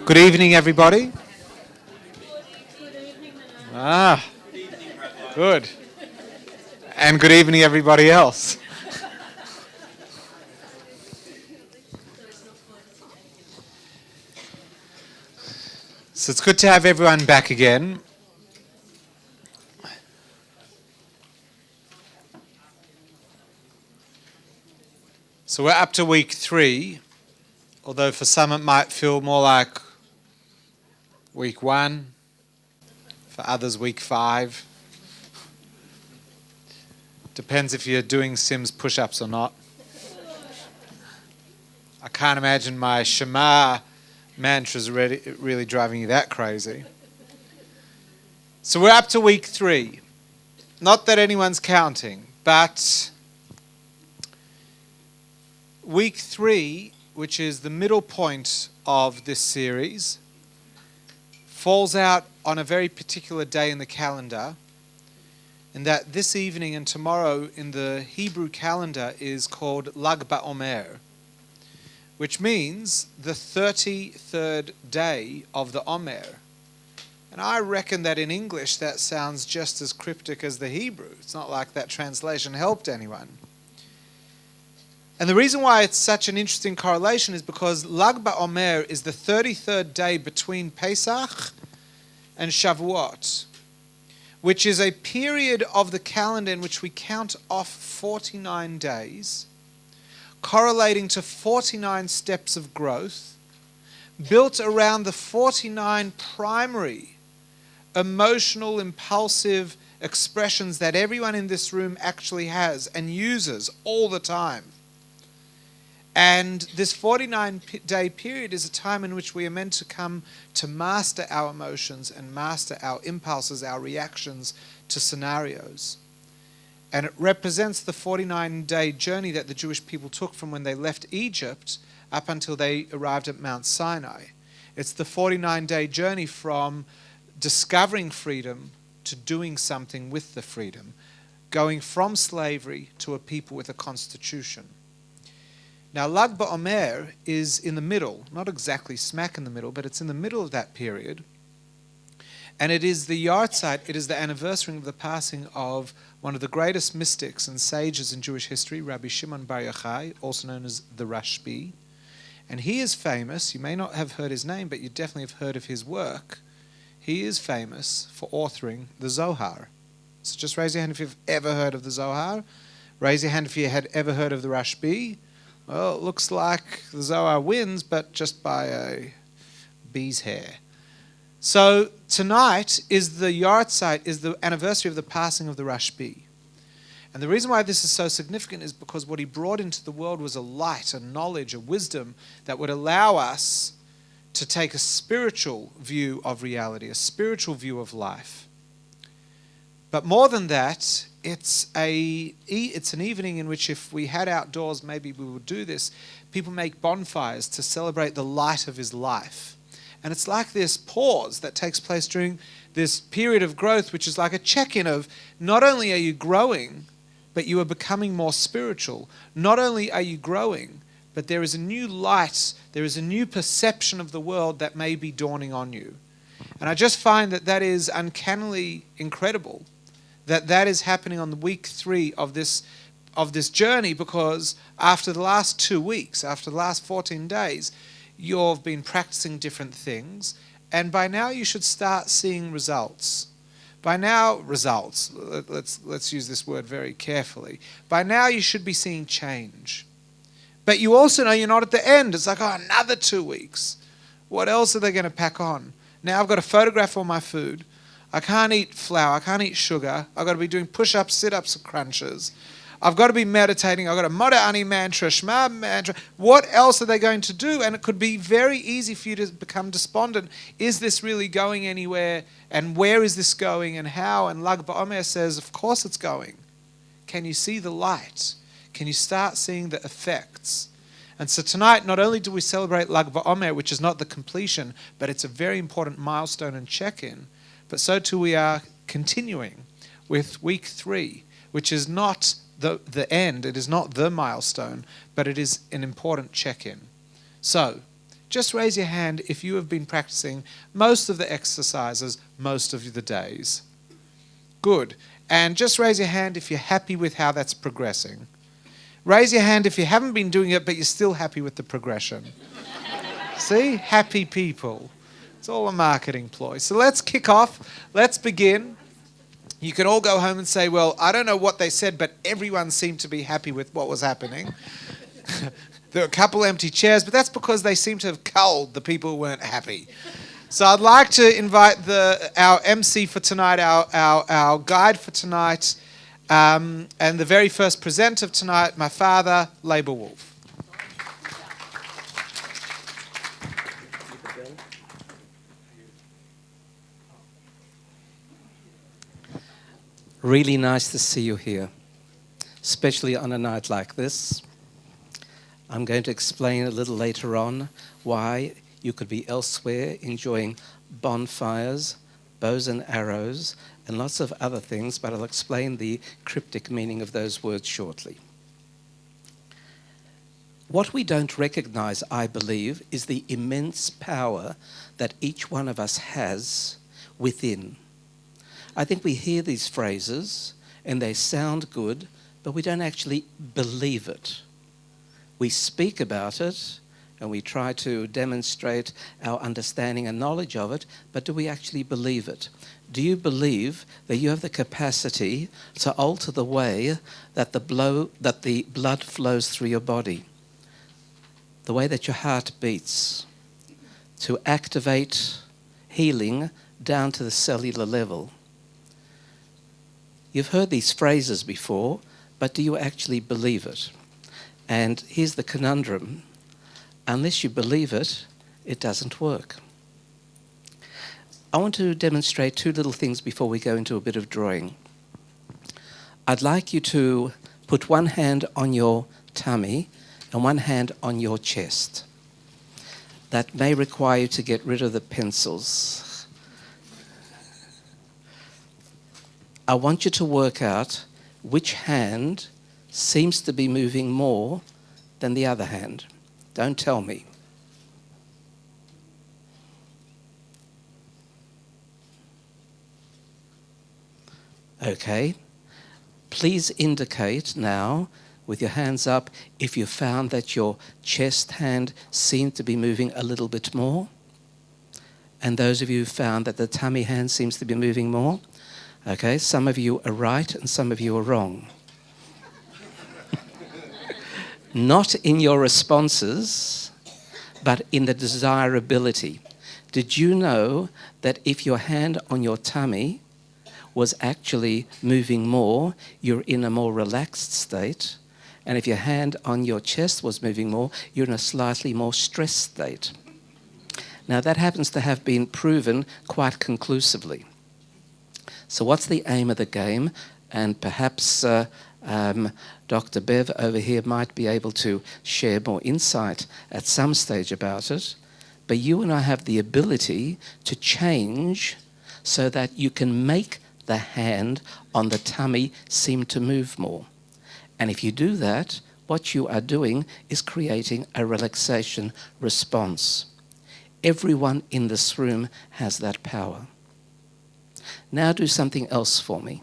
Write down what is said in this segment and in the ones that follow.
Good evening, everybody. Good. And good evening, everybody else. So it's good to have everyone back again. So we're up to week 3, although for some it might feel more like week 1, for others week 5. Depends if you're doing Sims push-ups or not. I can't imagine my Shema mantra's really driving you that crazy. So we're up to week 3. Not that anyone's counting, but week 3, which is the middle point of this series, falls out on a very particular day in the calendar, and that this evening and tomorrow in the Hebrew calendar is called Lag BaOmer, which means the 33rd day of the Omer. And I reckon that in English that sounds just as cryptic as the Hebrew. It's not like that translation helped anyone. And the reason why it's such an interesting correlation is because Lag BaOmer is the 33rd day between Pesach and Shavuot, which is a period of the calendar in which we count off 49 days, correlating to 49 steps of growth, built around the 49 primary emotional, impulsive expressions that everyone in this room actually has and uses all the time. And this 49-day period is a time in which we are meant to come to master our emotions and master our impulses, our reactions to scenarios. And it represents the 49-day journey that the Jewish people took from when they left Egypt up until they arrived at Mount Sinai. It's the 49-day journey from discovering freedom to doing something with the freedom, going from slavery to a people with a constitution. Now, Lag BaOmer is in the middle, not exactly smack in the middle, but it's in the middle of that period. And it is the yahrzeit, it is the anniversary of the passing of one of the greatest mystics and sages in Jewish history, Rabbi Shimon Bar Yochai, also known as the Rashbi. And he is famous, you may not have heard his name, but you definitely have heard of his work. He is famous for authoring the Zohar. So just raise your hand if you've ever heard of the Zohar. Raise your hand if you had ever heard of the Rashbi. Well, it looks like the Zohar wins, but just by a bee's hair. So tonight is the yahrzeit, is the anniversary of the passing of the Rashbi. And the reason why this is so significant is because what he brought into the world was a light, a knowledge, a wisdom that would allow us to take a spiritual view of reality, a spiritual view of life. But more than that, it's an evening in which if we had outdoors, maybe we would do this. People make bonfires to celebrate the light of his life. And it's like this pause that takes place during this period of growth, which is like a check-in of not only are you growing, but you are becoming more spiritual. Not only are you growing, but there is a new light, there is a new perception of the world that may be dawning on you. And I just find that that is uncannily incredible, that is happening on the week 3 of this journey, because after the last 2 weeks, after the last 14 days, you've been practicing different things, and by now you should start seeing results. By now, results, let's use this word very carefully. By now you should be seeing change. But you also know you're not at the end. It's like, another 2 weeks. What else are they going to pack on? Now I've got to photograph all my food. I can't eat flour. I can't eat sugar. I've got to be doing push-ups, sit-ups, and crunches. I've got to be meditating. I've got a Moda Ani mantra, Shema mantra. What else are they going to do? And it could be very easy for you to become despondent. Is this really going anywhere? And where is this going? And how? And Lag BaOmer says, of course it's going. Can you see the light? Can you start seeing the effects? And so tonight, not only do we celebrate Lag BaOmer, which is not the completion, but it's a very important milestone and check-in, but so too we are continuing with week 3, which is not the end, it is not the milestone, but it is an important check-in. So, just raise your hand if you have been practicing most of the exercises most of the days. Good. And just raise your hand if you're happy with how that's progressing. Raise your hand if you haven't been doing it, but you're still happy with the progression. See? Happy people. It's all a marketing ploy. So let's kick off. Let's begin. You can all go home and say, well, I don't know what they said, but everyone seemed to be happy with what was happening. There were a couple empty chairs, but that's because they seemed to have culled the people who weren't happy. So I'd like to invite our MC for tonight, our guide for tonight, and the very first presenter of tonight, my father, Labour Wolf. Really nice to see you here, especially on a night like this. I'm going to explain a little later on why you could be elsewhere enjoying bonfires, bows and arrows, and lots of other things, but I'll explain the cryptic meaning of those words shortly. What we don't recognize, I believe, is the immense power that each one of us has within. I think we hear these phrases and they sound good, but we don't actually believe it. We speak about it and we try to demonstrate our understanding and knowledge of it, but do we actually believe it? Do you believe that you have the capacity to alter the way that the blood flows through your body, the way that your heart beats, to activate healing down to the cellular level? You've heard these phrases before, but do you actually believe it? And here's the conundrum. Unless you believe it, it doesn't work. I want to demonstrate two little things before we go into a bit of drawing. I'd like you to put one hand on your tummy and one hand on your chest. That may require you to get rid of the pencils. I want you to work out which hand seems to be moving more than the other hand. Don't tell me. Okay. Please indicate now with your hands up if you found that your chest hand seemed to be moving a little bit more. And those of you who found that the tummy hand seems to be moving more. Okay, some of you are right and some of you are wrong. Not in your responses, but in the desirability. Did you know that if your hand on your tummy was actually moving more, you're in a more relaxed state? And if your hand on your chest was moving more, you're in a slightly more stressed state. Now that happens to have been proven quite conclusively. So what's the aim of the game? And perhaps Dr. Bev over here might be able to share more insight at some stage about it. But you and I have the ability to change so that you can make the hand on the tummy seem to move more. And if you do that, what you are doing is creating a relaxation response. Everyone in this room has that power. Now do something else for me.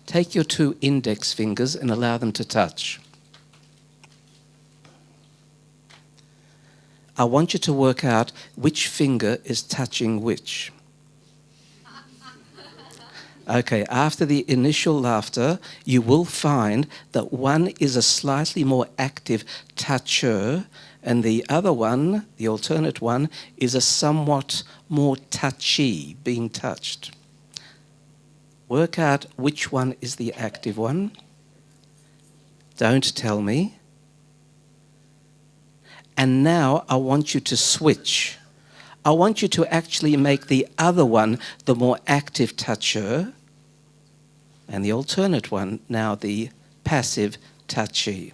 Take your two index fingers and allow them to touch. I want you to work out which finger is touching which. Okay, after the initial laughter, you will find that one is a slightly more active toucher and the other one, the alternate one, is a somewhat more touchy, being touched. Work out which one is the active one. Don't tell me. And now I want you to switch. I want you to actually make the other one the more active toucher and the alternate one now the passive touchy.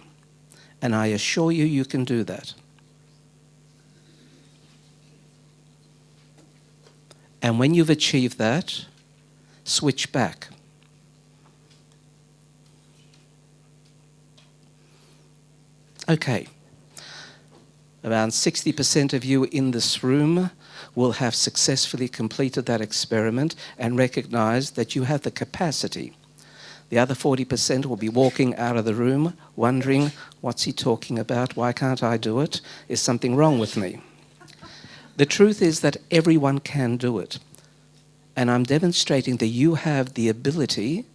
And I assure you, you can do that. And when you've achieved that, switch back. Okay. Around 60% of you in this room will have successfully completed that experiment and recognize that you have the capacity. The other 40% will be walking out of the room wondering, what's he talking about? Why can't I do it? Is something wrong with me? The truth is that everyone can do it. And I'm demonstrating that you have the ability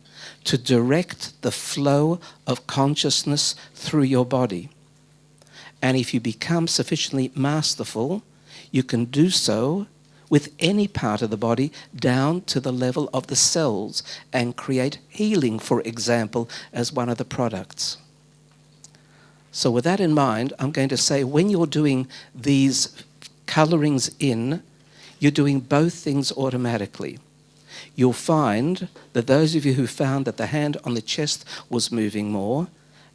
to direct the flow of consciousness through your body. And if you become sufficiently masterful, you can do so with any part of the body down to the level of the cells and create healing, for example, as one of the products. So with that in mind, I'm going to say when you're doing these colorings in, you're doing both things automatically. You'll find that those of you who found that the hand on the chest was moving more,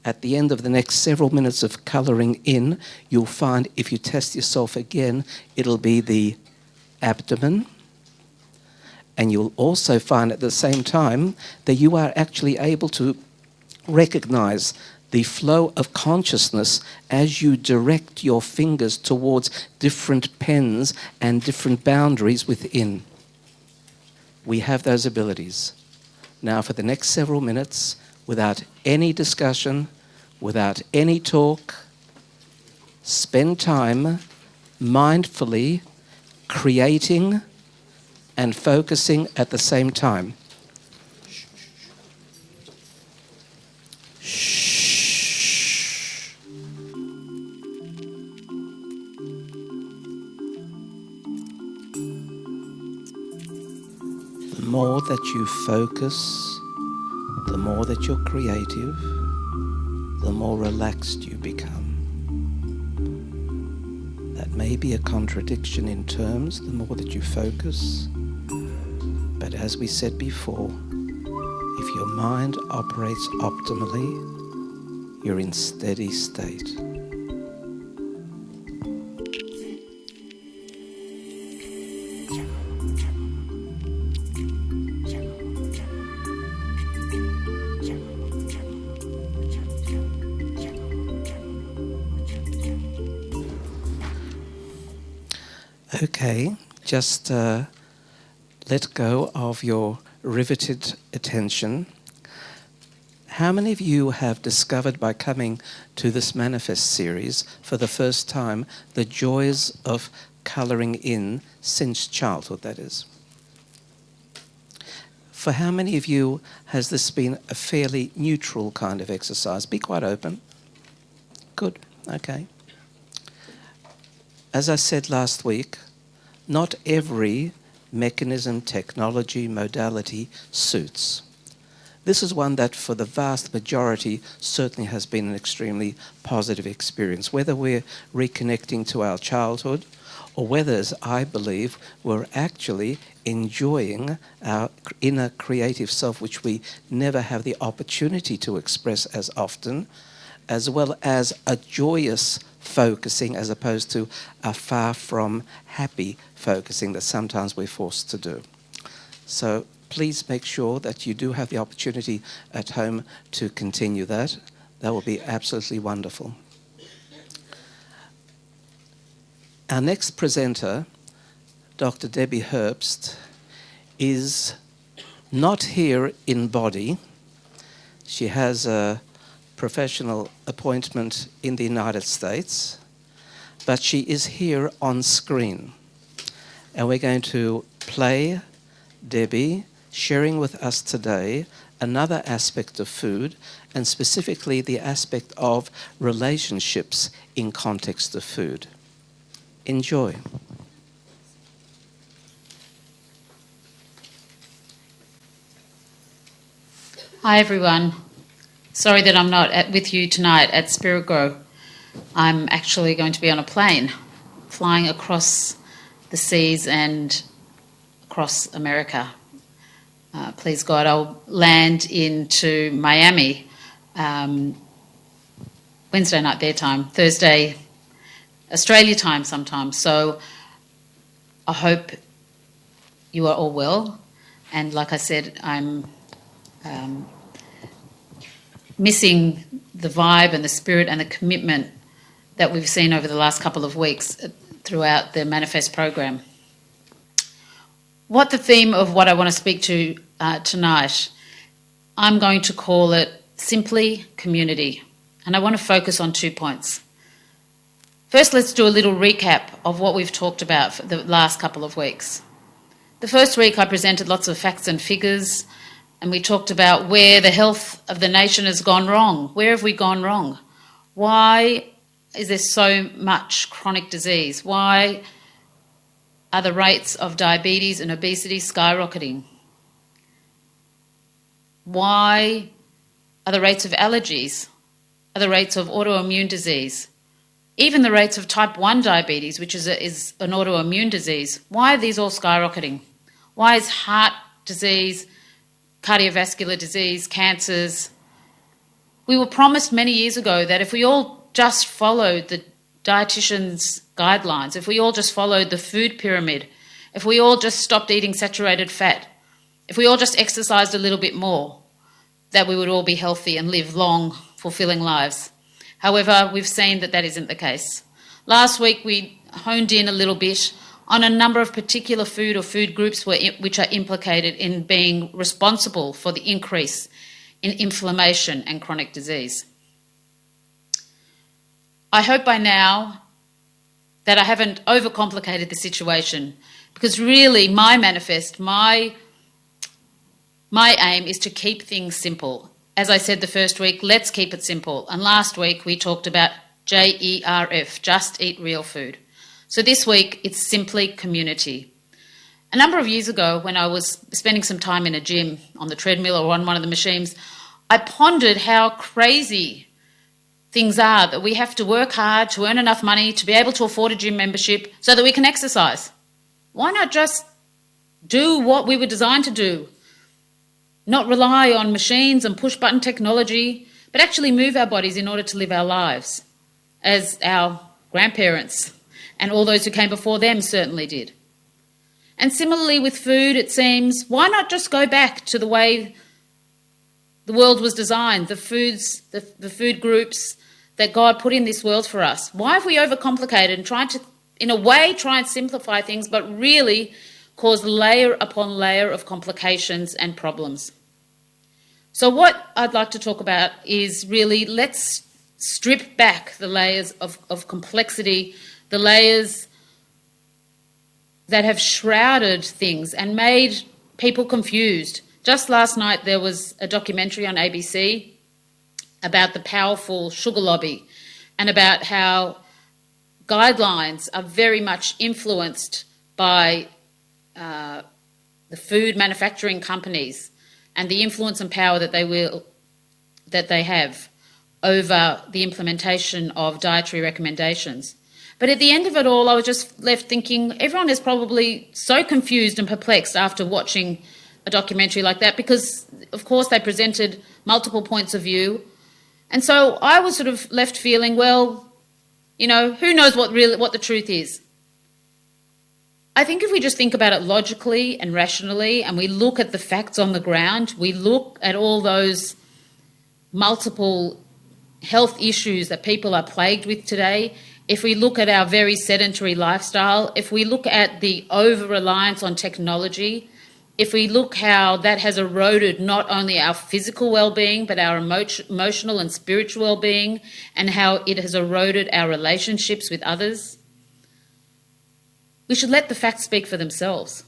at the end of the next several minutes of colouring in, you'll find if you test yourself again, it'll be the abdomen. And you'll also find at the same time that you are actually able to recognise the flow of consciousness as you direct your fingers towards different pens and different boundaries within. We have those abilities. Now for the next several minutes, without any discussion, without any talk, spend time mindfully creating and focusing at the same time. Shh. The more that you focus, the more that you're creative, the more relaxed you become. That may be a contradiction in terms, the more that you focus. But as we said before, if your mind operates optimally, you're in steady state. Okay, just let go of your riveted attention. How many of you have discovered by coming to this Manifest series for the first time the joys of colouring in since childhood, that is? For how many of you has this been a fairly neutral kind of exercise? Be quite open. Good, okay. As I said last week, not every mechanism, technology, modality suits. This is one that for the vast majority certainly has been an extremely positive experience, whether we're reconnecting to our childhood or whether, as I believe, we're actually enjoying our inner creative self, which we never have the opportunity to express as often, as well as a joyous focusing as opposed to a far from happy focusing that sometimes we're forced to do. So please make sure that you do have the opportunity at home to continue that. That will be absolutely wonderful. Our next presenter, Dr. Debbie Herbst, is not here in body. She has a professional appointment in the United States, but she is here on screen. And we're going to play Debbie sharing with us today another aspect of food, and specifically the aspect of relationships in context of food. Enjoy. Hi everyone. Sorry that I'm not with you tonight at Spiritgrow. I'm actually going to be on a plane flying across the seas and across America. Please God, I'll land into Miami Wednesday night their time, Thursday Australia time sometime. So I hope you are all well. And like I said, I'm missing the vibe and the spirit and the commitment that we've seen over the last couple of weeks throughout the Manifest program. What the theme of what I want to speak to tonight, I'm going to call it simply community. And I want to focus on 2 points. First, let's do a little recap of what we've talked about for the last couple of weeks. The first week I presented lots of facts and figures, and we talked about where the health of the nation has gone wrong. Where have we gone wrong? Why is there so much chronic disease? Why are the rates of diabetes and obesity skyrocketing? Why are the rates of allergies? Are the rates of autoimmune disease? Even the rates of type 1 diabetes, which is an autoimmune disease, why are these all skyrocketing? Why is heart disease, cardiovascular disease, cancers? We were promised many years ago that if we all just followed the dietitian's guidelines, if we all just followed the food pyramid, if we all just stopped eating saturated fat, if we all just exercised a little bit more, that we would all be healthy and live long, fulfilling lives. However, we've seen that that isn't the case. Last week we honed in a little bit on a number of particular food or food groups which are implicated in being responsible for the increase in inflammation and chronic disease. I hope by now that I haven't overcomplicated the situation, because really my manifest, my aim is to keep things simple. As I said the first week, let's keep it simple. And last week we talked about JERF, just eat real food. So this week it's simply community. A number of years ago, when I was spending some time in a gym on the treadmill or on one of the machines, I pondered how crazy things are, that we have to work hard to earn enough money to be able to afford a gym membership so that we can exercise. Why not just do what we were designed to do? Not rely on machines and push-button technology, but actually move our bodies in order to live our lives, as our grandparents and all those who came before them certainly did. And similarly with food, it seems, why not just go back to the way the world was designed, the food groups that God put in this world for us? Why have we overcomplicated and tried to, in a way, try and simplify things, but really cause layer upon layer of complications and problems? So what I'd like to talk about is really, let's strip back the layers of complexity, the layers that have shrouded things and made people confused. Just last night there was a documentary on ABC about the powerful sugar lobby and about how guidelines are very much influenced by the food manufacturing companies and the influence and power that they have over the implementation of dietary recommendations. But at the end of it all, I was just left thinking everyone is probably so confused and perplexed after watching a documentary like that, because of course they presented multiple points of view. And so I was sort of left feeling, well, you know, who knows what the truth is? I think if we just think about it logically and rationally, and we look at the facts on the ground, we look at all those multiple health issues that people are plagued with today, if we look at our very sedentary lifestyle, if we look at the over-reliance on technology, if we look how that has eroded not only our physical well-being, but our emotional and spiritual well-being, and how it has eroded our relationships with others, we should let the facts speak for themselves.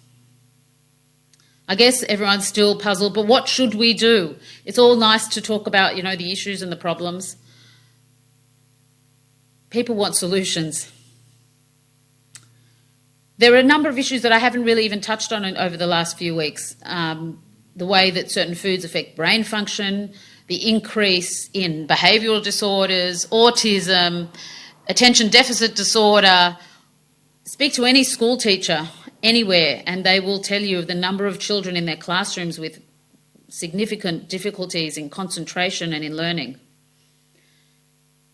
I guess everyone's still puzzled, but what should we do? It's all nice to talk about, you know, the issues and the problems. People want solutions. There are a number of issues that I haven't really even touched on over the last few weeks. The way that certain foods affect brain function, the increase in behavioural disorders, autism, attention deficit disorder. Speak to any school teacher anywhere and they will tell you of the number of children in their classrooms with significant difficulties in concentration and in learning.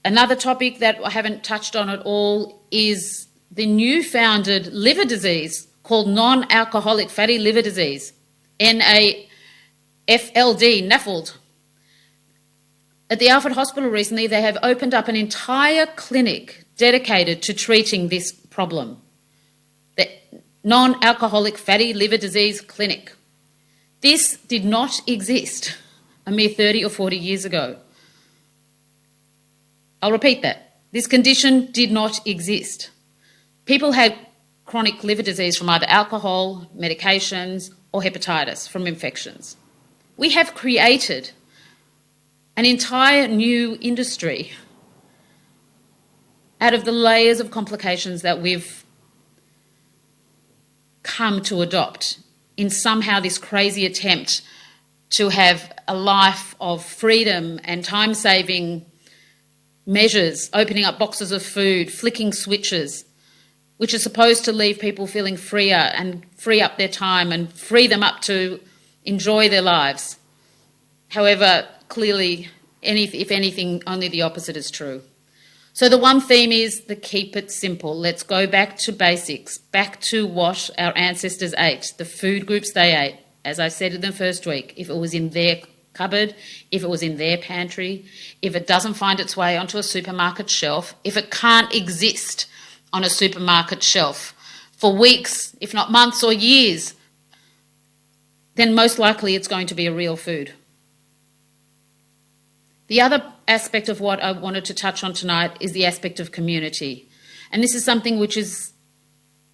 Another topic that I haven't touched on at all is the new-founded liver disease called non-alcoholic fatty liver disease, NAFLD, NAFLD. At the Alfred Hospital recently, they have opened up an entire clinic dedicated to treating this problem. The Non-Alcoholic Fatty Liver Disease Clinic. This did not exist a mere 30 or 40 years ago. I'll repeat that. This condition did not exist. People had chronic liver disease from either alcohol, medications, or hepatitis from infections. We have created an entire new industry out of the layers of complications that we've come to adopt in somehow this crazy attempt to have a life of freedom and time-saving measures, opening up boxes of food, flicking switches, which are supposed to leave people feeling freer and free up their time and free them up to enjoy their lives. However, clearly, if anything, only the opposite is true. So the one theme is the keep it simple. Let's go back to basics, back to what our ancestors ate, the food groups they ate. As I said in the first week, if it was in their cupboard, if it was in their pantry, if it doesn't find its way onto a supermarket shelf, if it can't exist on a supermarket shelf for weeks, if not months or years, then most likely it's going to be a real food. The other aspect of what I wanted to touch on tonight is the aspect of community. And this is something which is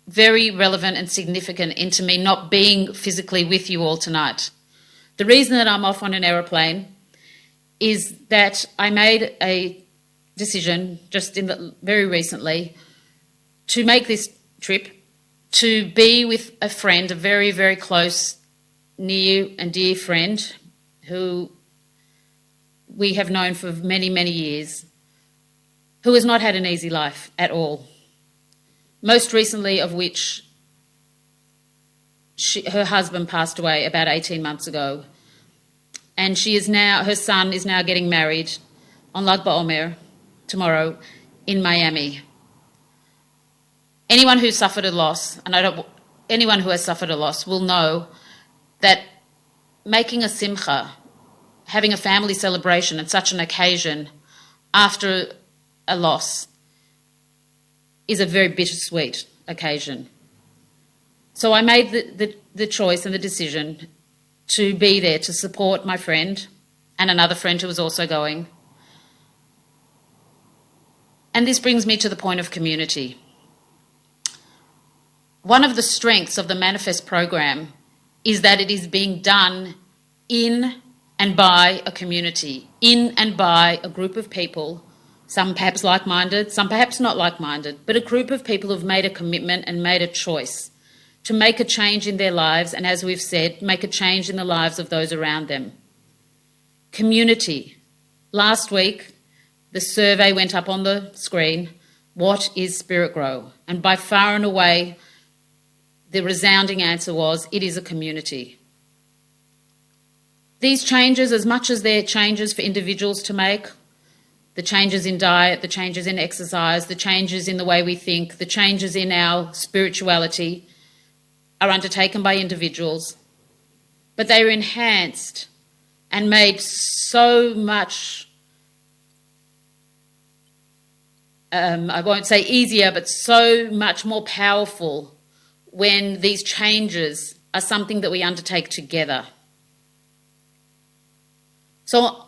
very relevant and significant into me not being physically with you all tonight. The reason that I'm off on an aeroplane is that I made a decision just very recently to make this trip to be with a friend, a very, very close, near and dear friend who we have known for many, many years, who has not had an easy life at all. Most recently of which her husband passed away about 18 months ago. And her son is now getting married on Lag BaOmer tomorrow in Miami. Anyone who suffered a loss, anyone who has suffered a loss will know that making a simcha, having a family celebration at such an occasion after a loss is a very bittersweet occasion. So I made the choice and the decision to be there to support my friend and another friend who was also going. And this brings me to the point of community. One of the strengths of the Manifest program is that it is being done in and by a community, in and by a group of people, some perhaps like-minded, some perhaps not like-minded, but a group of people who've made a commitment and made a choice to make a change in their lives and, as we've said, make a change in the lives of those around them. Community. Last week, the survey went up on the screen, what is Spiritgrow? And by far and away, the resounding answer was, it is a community. These changes, as much as they're changes for individuals to make, the changes in diet, the changes in exercise, the changes in the way we think, the changes in our spirituality, are undertaken by individuals, but they are enhanced and made so much, I won't say easier, but so much more powerful when these changes are something that we undertake together. So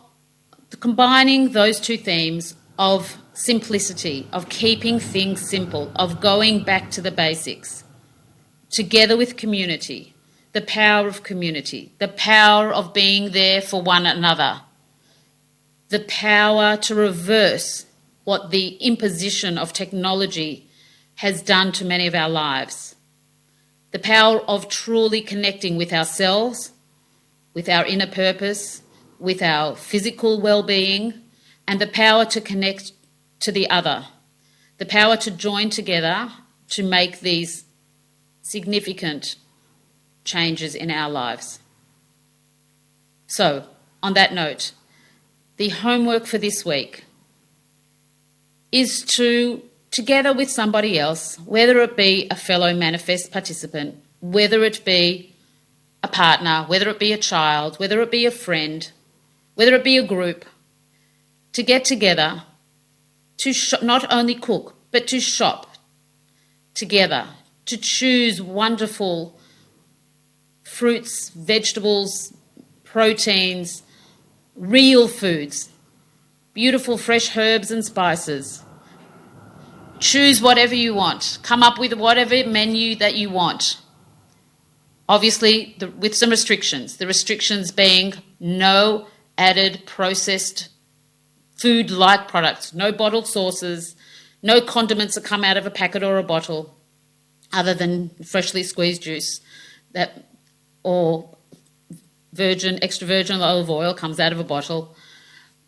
combining those two themes of simplicity, of keeping things simple, of going back to the basics, together with community, the power of community, the power of being there for one another, the power to reverse what the imposition of technology has done to many of our lives, the power of truly connecting with ourselves, with our inner purpose, with our physical well-being, and the power to connect to the other, the power to join together to make these significant changes in our lives. So, on that note, the homework for this week is to, together with somebody else, whether it be a fellow Manifest participant, whether it be a partner, whether it be a child, whether it be a friend, whether it be a group, to get together to not only cook, but to shop together, to choose wonderful fruits, vegetables, proteins, real foods, beautiful fresh herbs and spices. Choose whatever you want. Come up with whatever menu that you want. Obviously, with some restrictions. The restrictions being no added processed food-like products, no bottled sauces, no condiments that come out of a packet or a bottle, other than freshly squeezed juice or extra virgin olive oil comes out of a bottle.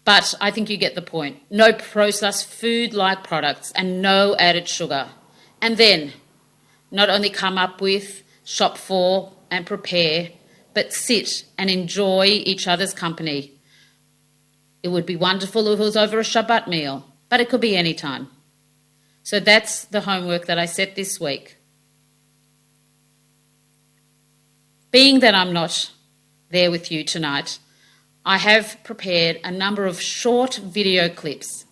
But I think you get the point. No processed food-like products and no added sugar. And then not only come up with, shop for and prepare, but sit and enjoy each other's company. It would be wonderful if it was over a Shabbat meal, but it could be any time. So that's the homework that I set this week. Being that I'm not there with you tonight, I have prepared a number of short video clips.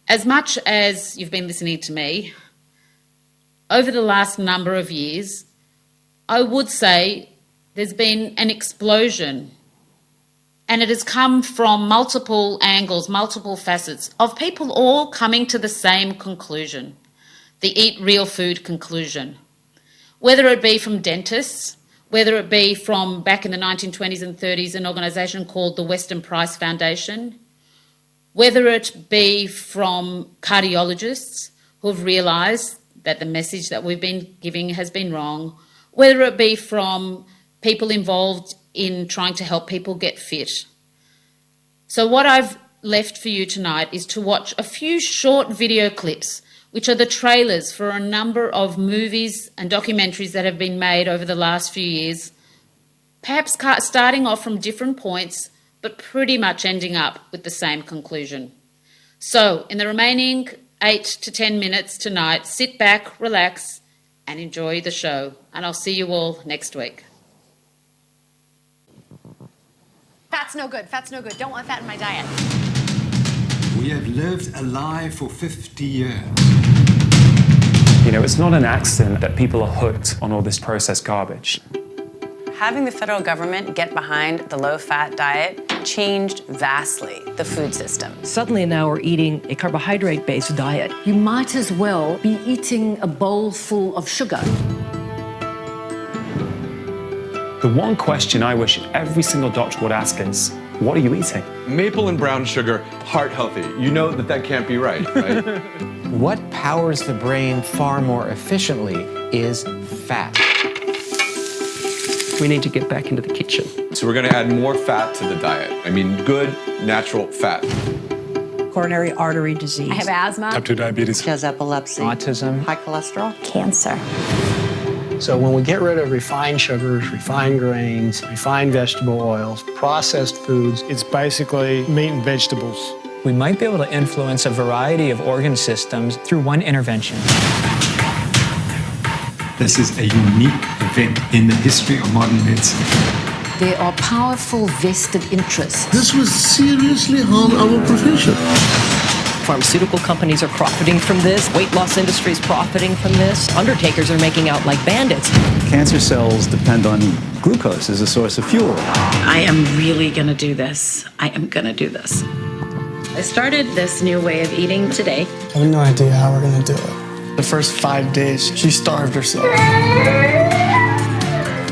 As much as you've been listening to me, over the last number of years, I would say there's been an explosion, and it has come from multiple angles, multiple facets of people all coming to the same conclusion, the eat real food conclusion. Whether it be from dentists, whether it be from back in the 1920s and 30s, an organisation called the Weston Price Foundation, whether it be from cardiologists who have realised that the message that we've been giving has been wrong, whether it be from people involved in trying to help people get fit. So what I've left for you tonight is to watch a few short video clips, which are the trailers for a number of movies and documentaries that have been made over the last few years, perhaps starting off from different points, but pretty much ending up with the same conclusion. So in the remaining 8 to 10 minutes tonight, sit back, relax, and enjoy the show. And I'll see you all next week. Fat's no good. Fat's no good. Don't want fat in my diet. We have lived a lie for 50 years. You know, it's not an accident that people are hooked on all this processed garbage. Having the federal government get behind the low-fat diet changed vastly the food system. Suddenly now we're eating a carbohydrate-based diet. You might as well be eating a bowl full of sugar. The one question I wish every single doctor would ask is, what are you eating? Maple and brown sugar, heart healthy. You know that can't be right? What powers the brain far more efficiently is fat. We need to get back into the kitchen. So we're going to add more fat to the diet. I mean, good, natural fat. Coronary artery disease. I have asthma. Type 2 diabetes. She has epilepsy. Autism. High cholesterol. Cancer. So when we get rid of refined sugars, refined grains, refined vegetable oils, processed foods, it's basically meat and vegetables. We might be able to influence a variety of organ systems through one intervention. This is a unique event in the history of modern medicine. There are powerful vested interests. This will seriously harm our profession. Pharmaceutical companies are profiting from this. Weight loss industry is profiting from this. Undertakers are making out like bandits. Cancer cells depend on glucose as a source of fuel. I am really going to do this. I am going to do this. I started this new way of eating today. I have no idea how we're going to do it. The first 5 days, she starved herself.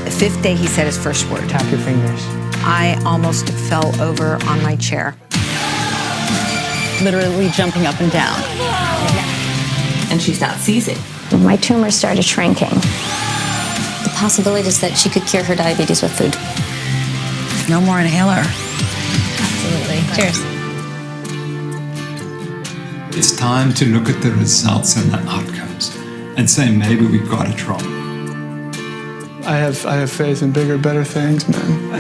The 5th day, he said his first word. Tap your fingers. I almost fell over on my chair. Literally jumping up and down. And she's not seizing. My tumor started shrinking. The possibility is that she could cure her diabetes with food. No more inhaler. Absolutely. Cheers. It's time to look at the results and the outcomes and say maybe we got it wrong. I have faith in bigger, better things, man.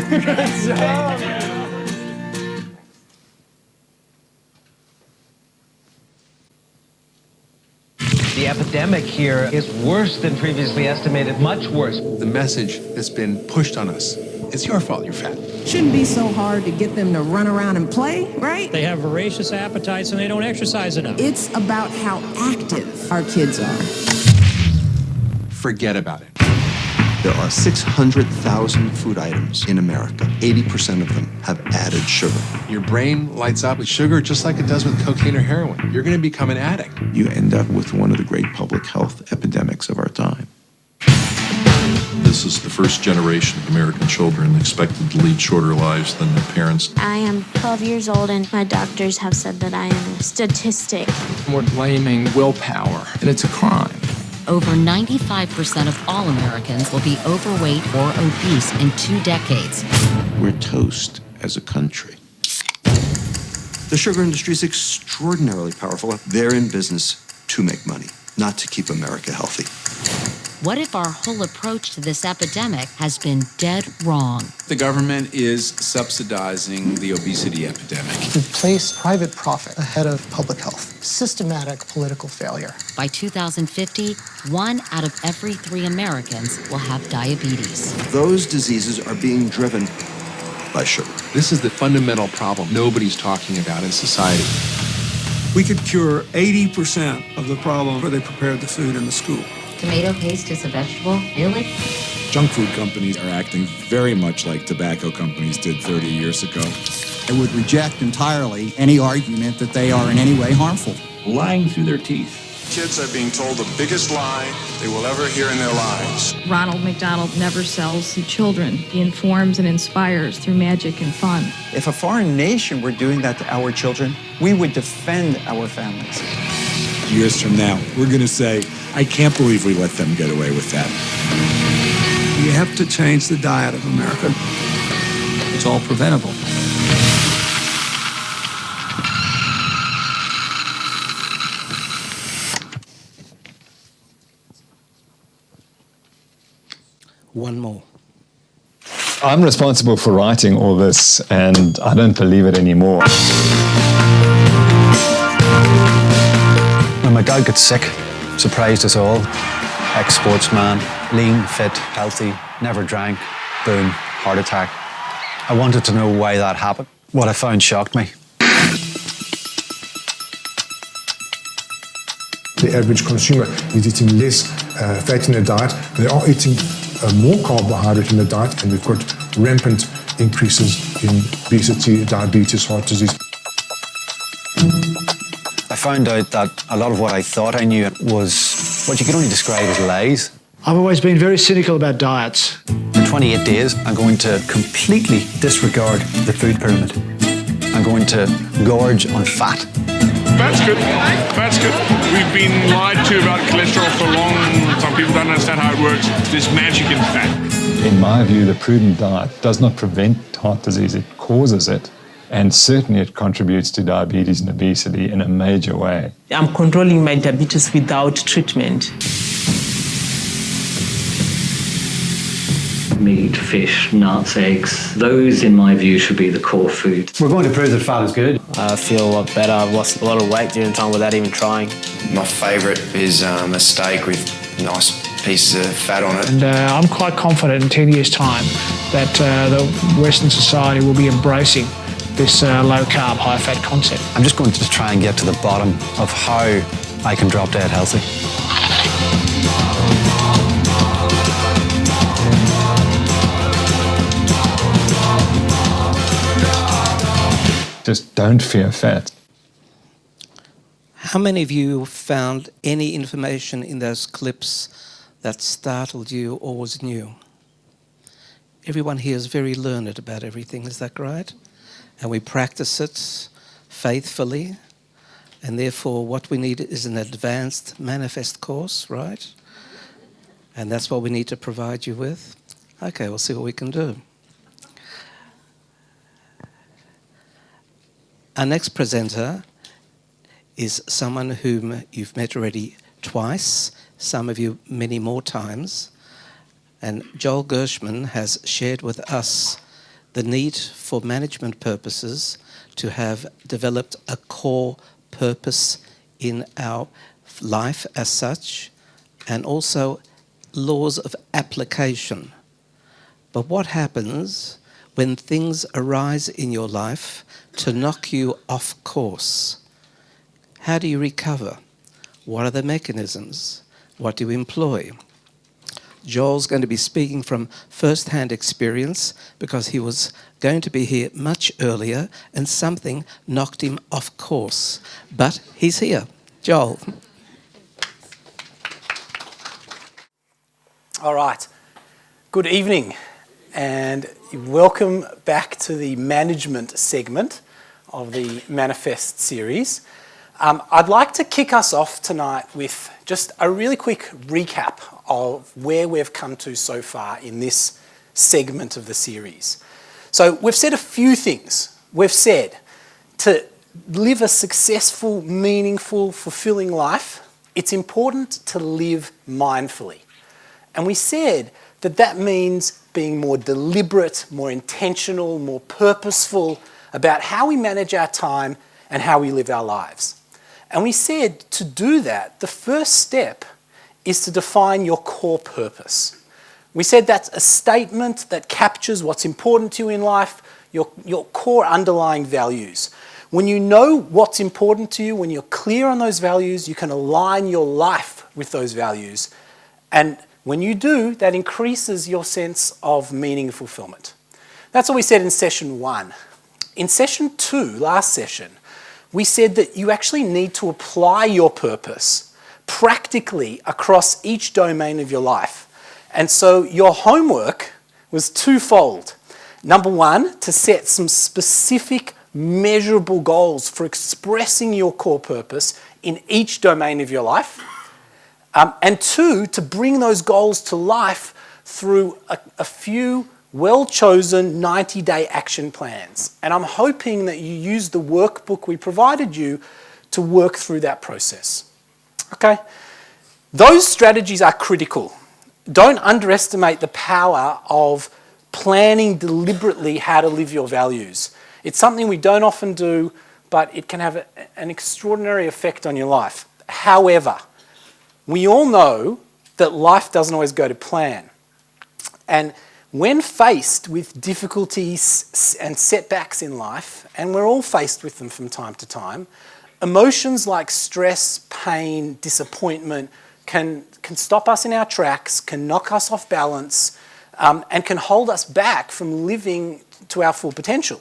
The epidemic here is worse than previously estimated, much worse. The message that's been pushed on us It's your fault you're fat. Shouldn't be so hard to get them to run around and play, right? They have voracious appetites and they don't exercise enough. It's about how active our kids are. Forget about it. There are 600,000 food items in America. 80% of them have added sugar. Your brain lights up with sugar just like it does with cocaine or heroin. You're going to become an addict. You end up with one of the great public health epidemics of our time. This is the first generation of American children expected to lead shorter lives than their parents. I am 12 years old and my doctors have said that I am a statistic. We're blaming willpower, and it's a crime. Over 95% of all Americans will be overweight or obese in 2 decades. We're toast as a country. The sugar industry is extraordinarily powerful. They're in business to make money, not to keep America healthy. What if our whole approach to this epidemic has been dead wrong? The government is subsidizing the obesity epidemic. We place private profit ahead of public health. Systematic political failure. By 2050, 1 out of every 3 Americans will have diabetes. Those diseases are being driven by sugar. This is the fundamental problem nobody's talking about in society. We could cure 80% of the problem where they prepared the food in the school. Tomato paste is a vegetable? Really? Junk food companies are acting very much like tobacco companies did 30 years ago. I would reject entirely any argument that they are in any way harmful. Lying through their teeth. Kids are being told the biggest lie they will ever hear in their lives. Ronald McDonald never sells to children. He informs and inspires through magic and fun. If a foreign nation were doing that to our children, we would defend our families. Years from now, we're going to say, I can't believe we let them get away with that. You have to change the diet of America. It's all preventable. One more. I'm responsible for writing all this, and I don't believe it anymore. When my dad got sick, surprised us all. Ex-sportsman, lean, fit, healthy, never drank, boom, heart attack. I wanted to know why that happened. What I found shocked me. The average consumer is eating less fat in their diet. They are eating more carbohydrate in their diet, and we've got rampant increases in obesity, diabetes, heart disease. I found out that a lot of what I thought I knew was what you could only describe as lies. I've always been very cynical about diets. For 28 days, I'm going to completely disregard the food pyramid. I'm going to gorge on fat. Fat's good. Fat's good. We've been lied to about cholesterol for long. Some people don't understand how it works. There's magic in fat. In my view, the prudent diet does not prevent heart disease, it causes it. And certainly it contributes to diabetes and obesity in a major way. I'm controlling my diabetes without treatment. Meat, fish, nuts, eggs, those in my view should be the core food. We're going to prove that fat is good. I feel a lot better. I've lost a lot of weight during the time without even trying. My favourite is a steak with nice pieces of fat on it. And I'm quite confident in 10 years' time that the Western society will be embracing this low-carb, high-fat concept. I'm just going to try and get to the bottom of how I can drop dead healthy. Just don't fear fat. How many of you found any information in those clips that startled you or was new? Everyone here is very learned about everything, is that right? And we practice it faithfully, and therefore what we need is an advanced manifest course, right? And that's what we need to provide you with. Okay, we'll see what we can do. Our next presenter is someone whom you've met already twice, some of you many more times. And Joel Gershman has shared with us the need for management purposes to have developed a core purpose in our life as such, and also laws of application But what happens when things arise in your life to knock you off course? How do you recover? What are the mechanisms? What do you employ? Joel's going to be speaking from first-hand experience because he was going to be here much earlier and something knocked him off course. But he's here. Joel. All right. Good evening and welcome back to the management segment of the Manifest series. I'd like to kick us off tonight with just a really quick recap of where we've come to so far in this segment of the series. So we've said a few things. We've said to live a successful, meaningful, fulfilling life, it's important to live mindfully. And we said that that means being more deliberate, more intentional, more purposeful about how we manage our time and how we live our lives. And we said to do that, the first step is to define your core purpose. We said that's a statement that captures what's important to you in life, your core underlying values. When you know what's important to you, when you're clear on those values, you can align your life with those values. And when you do, that increases your sense of meaning and fulfillment. That's what we said in session 1. In session 2, last session, we said that you actually need to apply your purpose practically across each domain of your life. And so your homework was twofold. Number 1, to set some specific measurable goals for expressing your core purpose in each domain of your life. And 2, to bring those goals to life through a few well-chosen 90-day action plans. And I'm hoping that you use the workbook we provided you to work through that process. Okay? Those strategies are critical. Don't underestimate the power of planning deliberately how to live your values. It's something we don't often do, but it can have an extraordinary effect on your life. However, we all know that life doesn't always go to plan. And when faced with difficulties and setbacks in life, and we're all faced with them from time to time, emotions like stress, pain, disappointment can stop us in our tracks, can knock us off balance, and can hold us back from living to our full potential.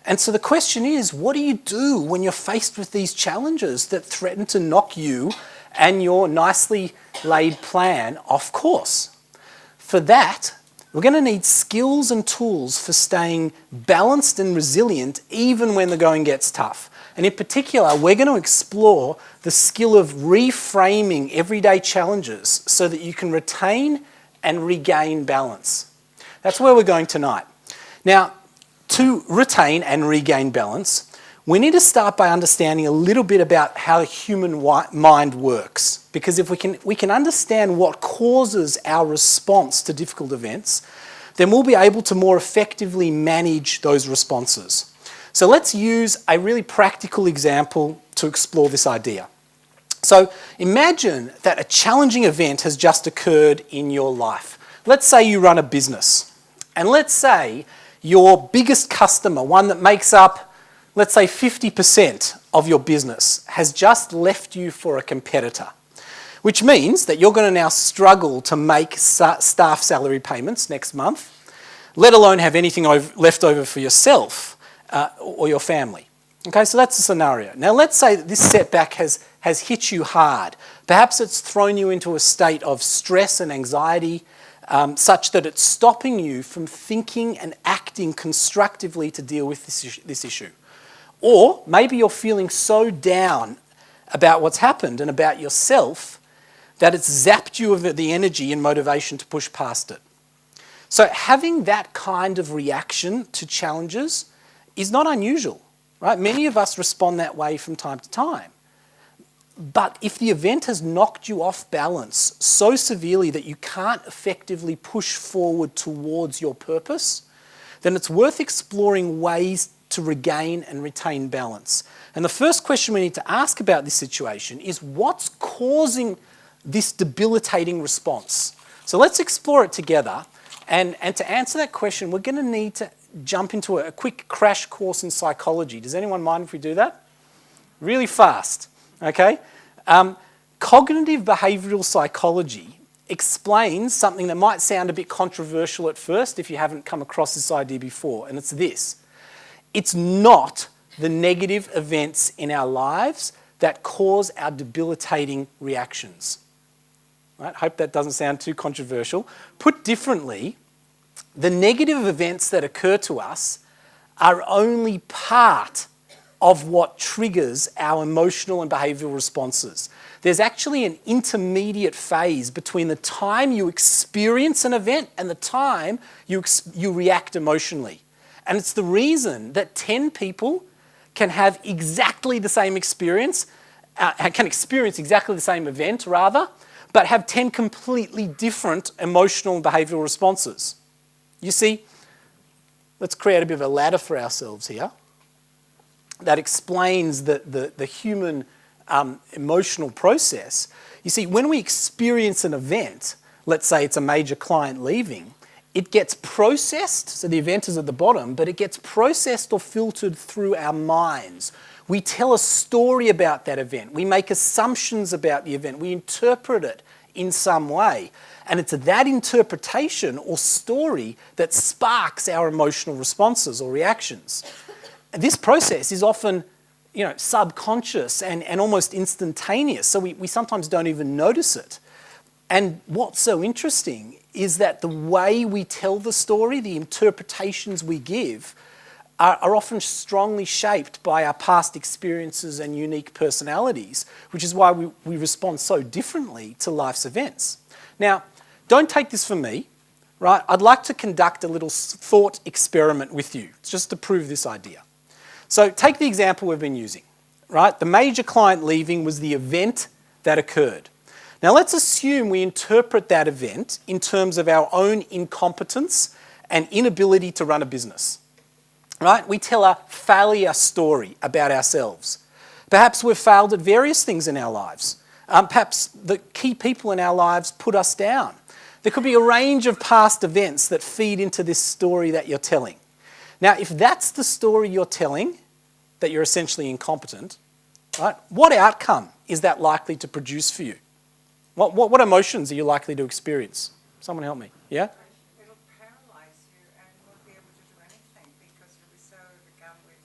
And so the question is, what do you do when you're faced with these challenges that threaten to knock you and your nicely laid plan off course? For that, we're going to need skills and tools for staying balanced and resilient even when the going gets tough. And in particular, we're going to explore the skill of reframing everyday challenges so that you can retain and regain balance. That's where we're going tonight. Now, to retain and regain balance, we need to start by understanding a little bit about how the human mind works. Because if we can understand what causes our response to difficult events, then we'll be able to more effectively manage those responses. So let's use a really practical example to explore this idea. So imagine that a challenging event has just occurred in your life. Let's say you run a business. And let's say your biggest customer, one that makes up, let's say 50% of your business, has just left you for a competitor, which means that you're going to now struggle to make staff salary payments next month, let alone have anything left over for yourself or your family. Okay, so that's the scenario. Now let's say that this setback has hit you hard. Perhaps it's thrown you into a state of stress and anxiety, such that it's stopping you from thinking and acting constructively to deal with this issue. Or maybe you're feeling so down about what's happened and about yourself that it's zapped you of the energy and motivation to push past it. So having that kind of reaction to challenges is not unusual, right? Many of us respond that way from time to time. But if the event has knocked you off balance so severely that you can't effectively push forward towards your purpose, then it's worth exploring ways to regain and retain balance. And the first question we need to ask about this situation is, what's causing this debilitating response? So let's explore it together And to answer that question, we're going to need to jump into a quick crash course in psychology. Does anyone mind if we do that? Really fast, okay? Cognitive behavioural psychology explains something that might sound a bit controversial at first if you haven't come across this idea before, and it's this. It's not the negative events in our lives that cause our debilitating reactions. Right? Hope that doesn't sound too controversial. Put differently, the negative events that occur to us are only part of what triggers our emotional and behavioural responses. There's actually an intermediate phase between the time you experience an event and the time you react emotionally. And it's the reason that 10 people can have exactly the same experience, can experience exactly the same event rather, but have 10 completely different emotional and behavioural responses. You see, let's create a bit of a ladder for ourselves here that explains the human emotional process. You see, when we experience an event, let's say it's a major client leaving, it gets processed, so the event is at the bottom, but it gets processed or filtered through our minds. We tell a story about that event. We make assumptions about the event. We interpret it in some way. And it's that interpretation or story that sparks our emotional responses or reactions. This process is often, subconscious and almost instantaneous, so we sometimes don't even notice it. And what's so interesting is that the way we tell the story, the interpretations we give, are often strongly shaped by our past experiences and unique personalities, which is why we respond so differently to life's events. Now, don't take this from me, right? I'd like to conduct a little thought experiment with you, just to prove this idea. So take the example we've been using, right? The major client leaving was the event that occurred. Now let's assume we interpret that event in terms of our own incompetence and inability to run a business, right? We tell a failure story about ourselves. Perhaps we've failed at various things in our lives. Perhaps the key people in our lives put us down. There could be a range of past events that feed into this story that you're telling. Now, if that's the story you're telling, that you're essentially incompetent, right, what outcome is that likely to produce for you? What emotions are you likely to experience? Someone help me. Yeah? It'll paralyze you and you won't be able to do anything because you'll be so overcome with,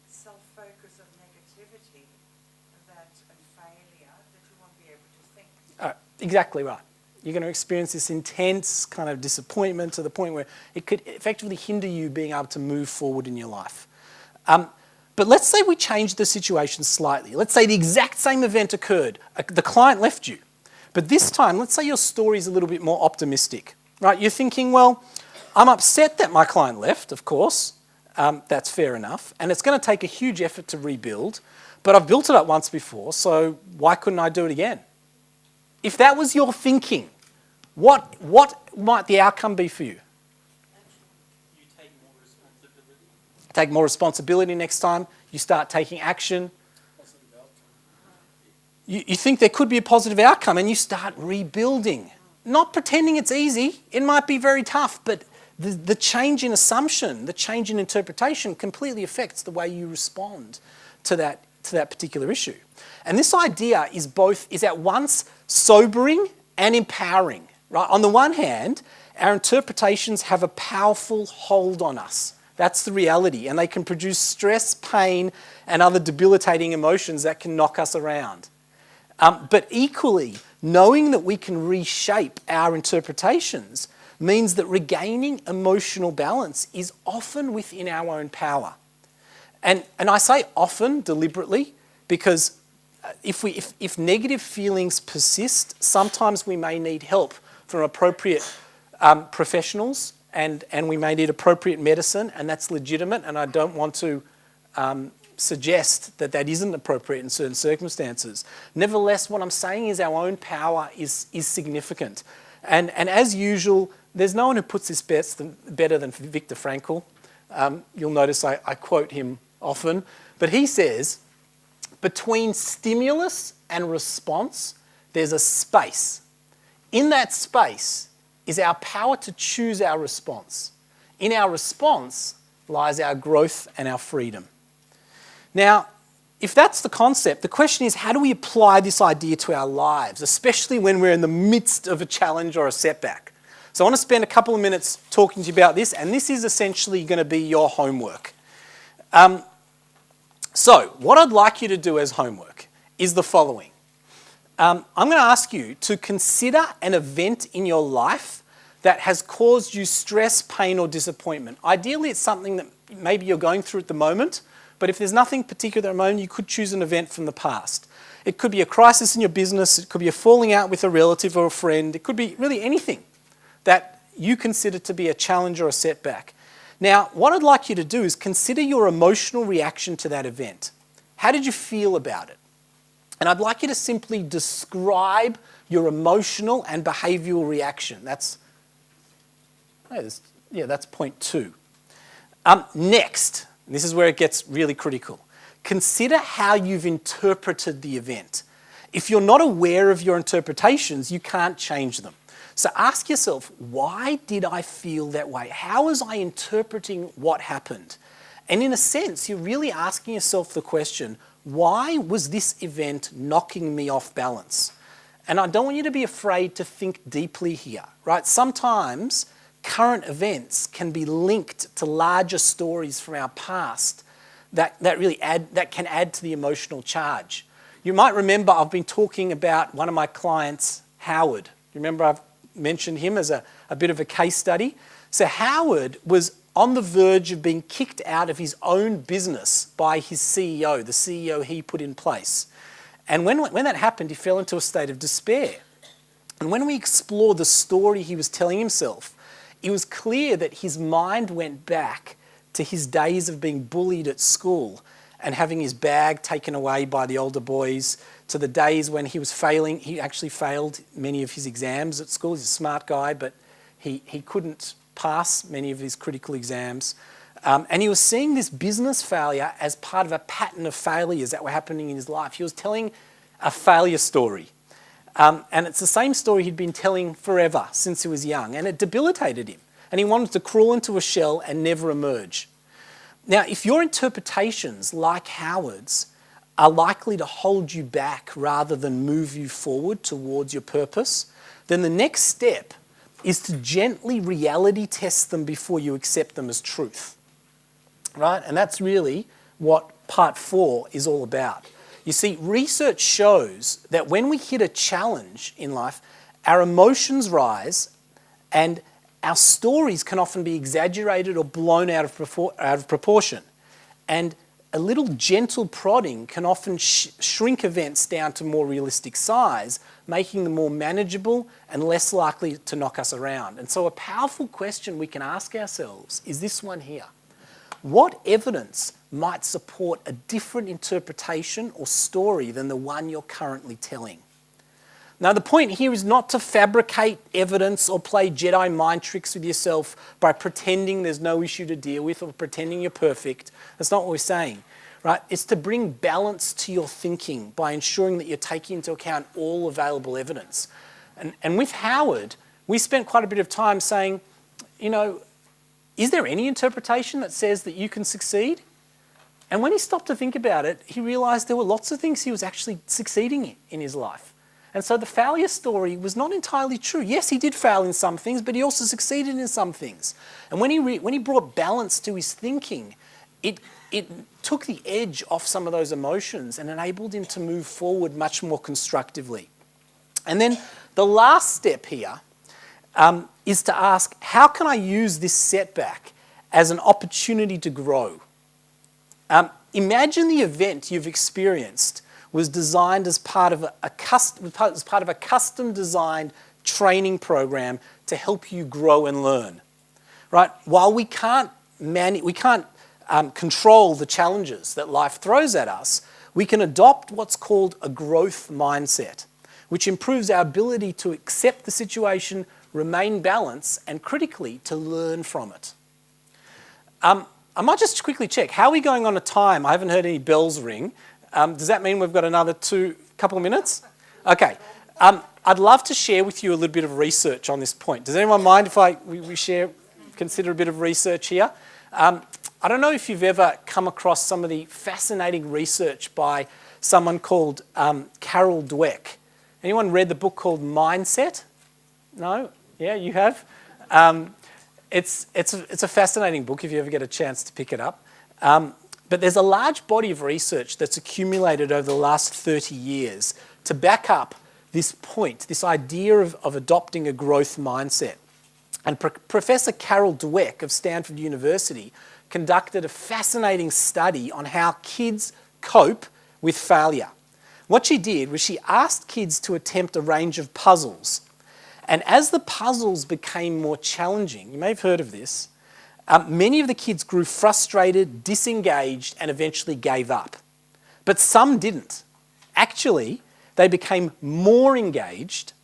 self-focus of negativity and failure that you won't be able to think. Exactly right. You're going to experience this intense kind of disappointment to the point where it could effectively hinder you being able to move forward in your life. But let's say we change the situation slightly. Let's say the exact same event occurred. The client left you. But this time, let's say your story is a little bit more optimistic, right? You're thinking, well, I'm upset that my client left, of course. That's fair enough. And it's going to take a huge effort to rebuild. But I've built it up once before, so why couldn't I do it again? If that was your thinking, what might the outcome be for you? Take more responsibility next time. You start taking action. You think there could be a positive outcome and you start rebuilding. Not pretending it's easy. It might be very tough, but the change in assumption, the change in interpretation completely affects the way you respond to that particular issue. And this idea is at once sobering and empowering. Right? On the one hand, our interpretations have a powerful hold on us. That's the reality. And they can produce stress, pain, and other debilitating emotions that can knock us around. But equally, knowing that we can reshape our interpretations means that regaining emotional balance is often within our own power. And I say often deliberately because if negative feelings persist, sometimes we may need help from appropriate professionals and we may need appropriate medicine, and that's legitimate, and I don't want to suggest that isn't appropriate in certain circumstances. Nevertheless, what I'm saying is our own power is significant. And as usual, there's no one who puts this better than Viktor Frankl. You'll notice I quote him often, but he says, between stimulus and response, there's a space. In that space, is our power to choose our response. In our response lies our growth and our freedom. Now, if that's the concept, the question is, how do we apply this idea to our lives, especially when we're in the midst of a challenge or a setback? So I want to spend a couple of minutes talking to you about this, and this is essentially going to be your homework. So what I'd like you to do as homework is the following. I'm going to ask you to consider an event in your life that has caused you stress, pain, or disappointment. Ideally, it's something that maybe you're going through at the moment, but if there's nothing particular at the moment, you could choose an event from the past. It could be a crisis in your business, it could be a falling out with a relative or a friend, it could be really anything that you consider to be a challenge or a setback. Now, what I'd like you to do is consider your emotional reaction to that event. How did you feel about it? And I'd like you to simply describe your emotional and behavioural reaction. That's point 2. Next, this is where it gets really critical. Consider how you've interpreted the event. If you're not aware of your interpretations, you can't change them. So ask yourself, why did I feel that way? How was I interpreting what happened? And in a sense, you're really asking yourself the question, why was this event knocking me off balance? And I don't want you to be afraid to think deeply here, right? Sometimes current events can be linked to larger stories from our past that can add to the emotional charge. You might remember I've been talking about one of my clients, Howard. You remember I've mentioned him as a bit of a case study? So Howard was on the verge of being kicked out of his own business by his CEO, the CEO he put in place. And when that happened, he fell into a state of despair. And when we explored the story he was telling himself, it was clear that his mind went back to his days of being bullied at school and having his bag taken away by the older boys, to the days when he was failing. He actually failed many of his exams at school. He's a smart guy, but he couldn't pass many of his critical exams. And he was seeing this business failure as part of a pattern of failures that were happening in his life. He was telling a failure story. And it's the same story he'd been telling forever, since he was young. And it debilitated him. And he wanted to crawl into a shell and never emerge. Now, if your interpretations, like Howard's, are likely to hold you back rather than move you forward towards your purpose, then the next step is to gently reality test them before you accept them as truth. Right? And that's really what part 4 is all about. You see, research shows that when we hit a challenge in life, our emotions rise and our stories can often be exaggerated or blown out of proportion. And a little gentle prodding can often shrink events down to more realistic size, making them more manageable and less likely to knock us around. And so a powerful question we can ask ourselves is this one here. What evidence might support a different interpretation or story than the one you're currently telling? Now, the point here is not to fabricate evidence or play Jedi mind tricks with yourself by pretending there's no issue to deal with or pretending you're perfect. That's not what we're saying, right? It's to bring balance to your thinking by ensuring that you're taking into account all available evidence. And with Howard, we spent quite a bit of time saying, you know, is there any interpretation that says that you can succeed? And when he stopped to think about it, he realised there were lots of things he was actually succeeding in his life. And so the failure story was not entirely true. Yes, he did fail in some things, but he also succeeded in some things. And when he brought balance to his thinking, it took the edge off some of those emotions and enabled him to move forward much more constructively. And then the last step here is to ask, how can I use this setback as an opportunity to grow? Imagine the event you've experienced was designed as part of a custom-designed training program to help you grow and learn. Right? While we can't control the challenges that life throws at us, we can adopt what's called a growth mindset, which improves our ability to accept the situation, remain balanced, and critically, to learn from it. I might just quickly check. How are we going on a time? I haven't heard any bells ring. Does that mean we've got another couple of minutes? Okay. I'd love to share with you a little bit of research on this point. Does anyone mind if consider a bit of research here? I don't know if you've ever come across some of the fascinating research by someone called Carol Dweck. Anyone read the book called Mindset? No? Yeah, you have? It's a fascinating book if you ever get a chance to pick it up. But there's a large body of research that's accumulated over the last 30 years to back up this point, this idea of adopting a growth mindset. And Professor Carol Dweck of Stanford University conducted a fascinating study on how kids cope with failure. What she did was she asked kids to attempt a range of puzzles. And as the puzzles became more challenging, you may have heard of this, many of the kids grew frustrated, disengaged, and eventually gave up. But some didn't. Actually, they became more engaged,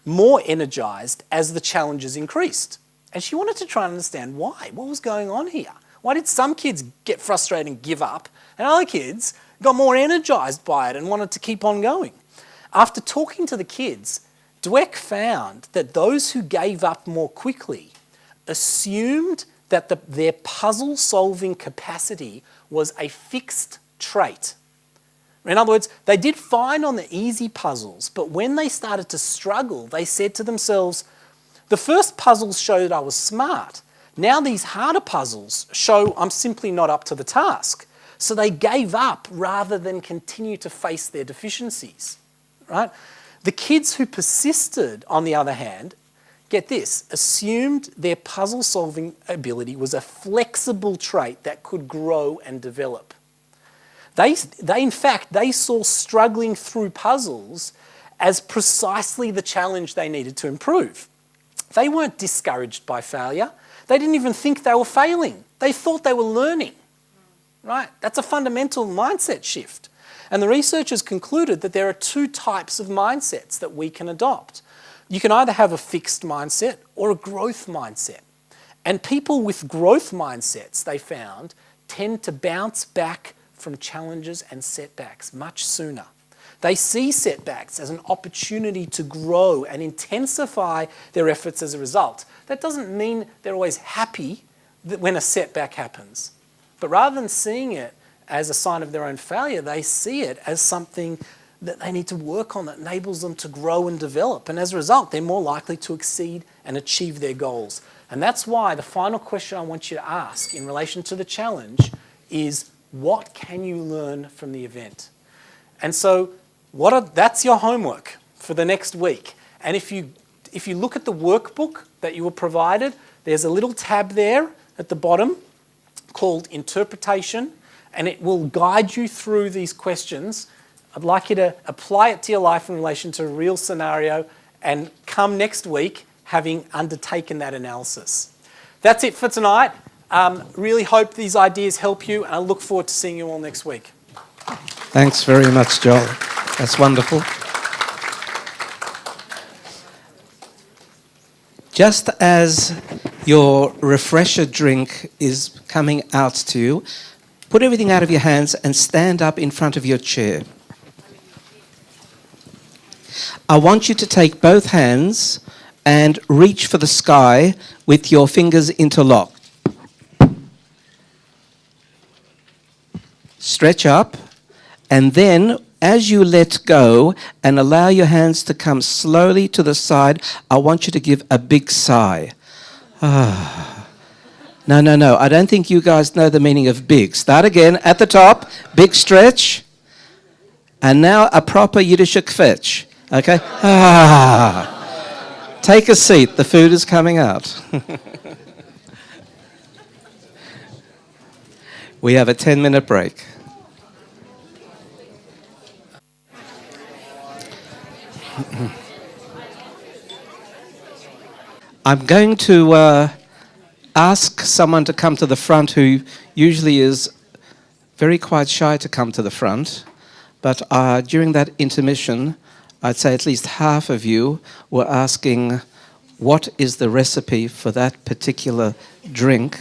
more energized as the challenges increased. And she wanted to try and understand why. What was going on here? Why did some kids get frustrated and give up, and other kids got more energized by it and wanted to keep on going? After talking to the kids, Dweck found that those who gave up more quickly assumed that their puzzle-solving capacity was a fixed trait. In other words, they did fine on the easy puzzles, but when they started to struggle, they said to themselves, the first puzzles showed I was smart. Now these harder puzzles show I'm simply not up to the task. So they gave up rather than continue to face their deficiencies, right? The kids who persisted, on the other hand, get this, assumed their puzzle-solving ability was a flexible trait that could grow and develop. In fact, they saw struggling through puzzles as precisely the challenge they needed to improve. They weren't discouraged by failure. They didn't even think they were failing. They thought they were learning, right? That's a fundamental mindset shift. And the researchers concluded that there are two types of mindsets that we can adopt. You can either have a fixed mindset or a growth mindset. And people with growth mindsets, they found, tend to bounce back from challenges and setbacks much sooner. They see setbacks as an opportunity to grow and intensify their efforts as a result. That doesn't mean they're always happy when a setback happens. But rather than seeing it as a sign of their own failure, they see it as something that they need to work on that enables them to grow and develop. And as a result, they're more likely to exceed and achieve their goals. And that's why the final question I want you to ask in relation to the challenge is, what can you learn from the event? And so that's your homework for the next week. And if you look at the workbook that you were provided, there's a little tab there at the bottom called Interpretation, and it will guide you through these questions. I'd like you to apply it to your life in relation to a real scenario and come next week having undertaken that analysis. That's it for tonight. Really hope these ideas help you, and I look forward to seeing you all next week. Thanks very much, Joel. That's wonderful. Just as your refresher drink is coming out to you, put everything out of your hands and stand up in front of your chair. I want you to take both hands and reach for the sky with your fingers interlocked. Stretch up, and then as you let go and allow your hands to come slowly to the side, I want you to give a big sigh. No. I don't think you guys know the meaning of big. Start again at the top, big stretch, and now a proper Yiddish kvetch. Okay? Take a seat. The food is coming out. We have a 10-minute break. I'm going to ask someone to come to the front who usually is very quite shy to come to the front, but during that intermission, I'd say at least half of you were asking, what is the recipe for that particular drink?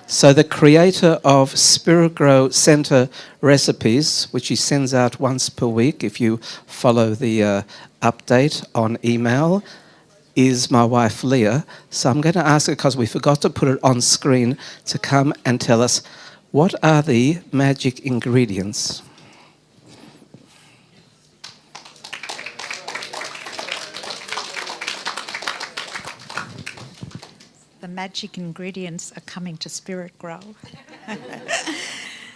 So the creator of Spiritgrow Center recipes, which he sends out once per week if you follow the update on email, is my wife Leah. So I'm going to ask her, because we forgot to put it on screen, to come and tell us what are the magic ingredients. The magic ingredients are coming to Spiritgrow.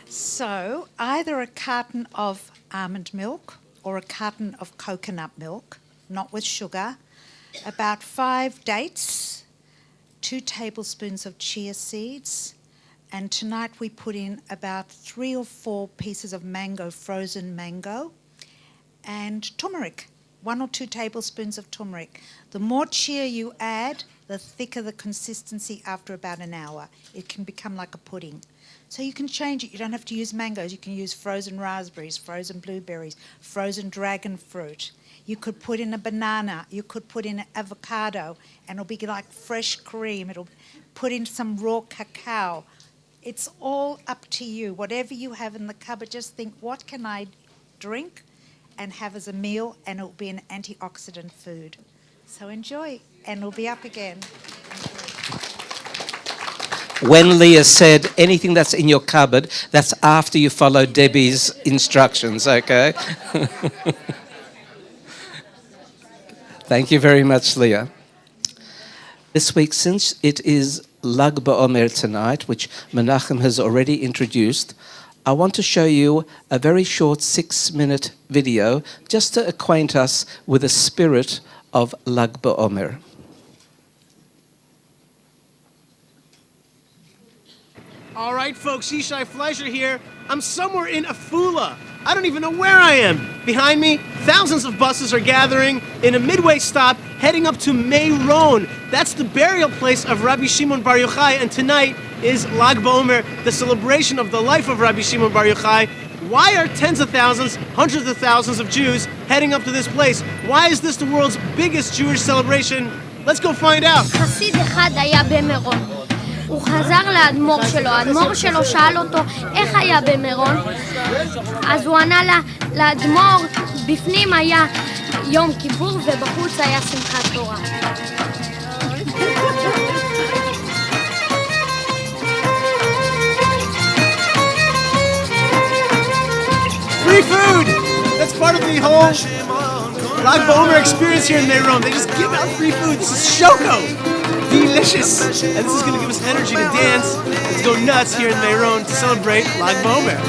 So either a carton of almond milk or a carton of coconut milk, not with sugar, about 5 dates, 2 tablespoons of chia seeds, and tonight we put in about 3 or 4 pieces of mango, frozen mango, and turmeric, 1 or 2 tablespoons of turmeric. The more chia you add, the thicker the consistency after about an hour. It can become like a pudding. So you can change it. You don't have to use mangoes. You can use frozen raspberries, frozen blueberries, frozen dragon fruit. You could put in a banana. You could put in an avocado, and it'll be like fresh cream. It'll put in some raw cacao. It's all up to you. Whatever you have in the cupboard, just think, what can I drink and have as a meal, and it'll be an antioxidant food. So enjoy, and it'll be up again. When Leah said anything that's in your cupboard, that's after you follow Debbie's instructions, okay? Thank you very much, Leah. This week, since it is Lag BaOmer tonight, which Menachem has already introduced, I want to show you a very short 6-minute video just to acquaint us with the spirit of Lag BaOmer. All right, folks, Yishai Fleischer here. I'm somewhere in Afula. I don't even know where I am. Behind me, thousands of buses are gathering in a midway stop heading up to Meron. That's the burial place of Rabbi Shimon Bar Yochai, and tonight is Lag BaOmer, the celebration of the life of Rabbi Shimon Bar Yochai. Why are tens of thousands, hundreds of thousands of Jews heading up to this place? Why is this the world's biggest Jewish celebration? Let's go find out. חסיד אחד היה במירון. הוא חזר לאדמו"ר שלו, האדמו"ר שלו שאל אותו איך היה במירון, אז הוא ענה לאדמו"ר, בפנים היה יום כיפור ובחוץ היה שמחת תורה. Free food! That's part of the whole Lag BaOmer experience here in Meron. They just give out free food. This is shoko! Delicious! And this is going to give us energy to dance and to go nuts here in Meron to celebrate Lag BaOmer.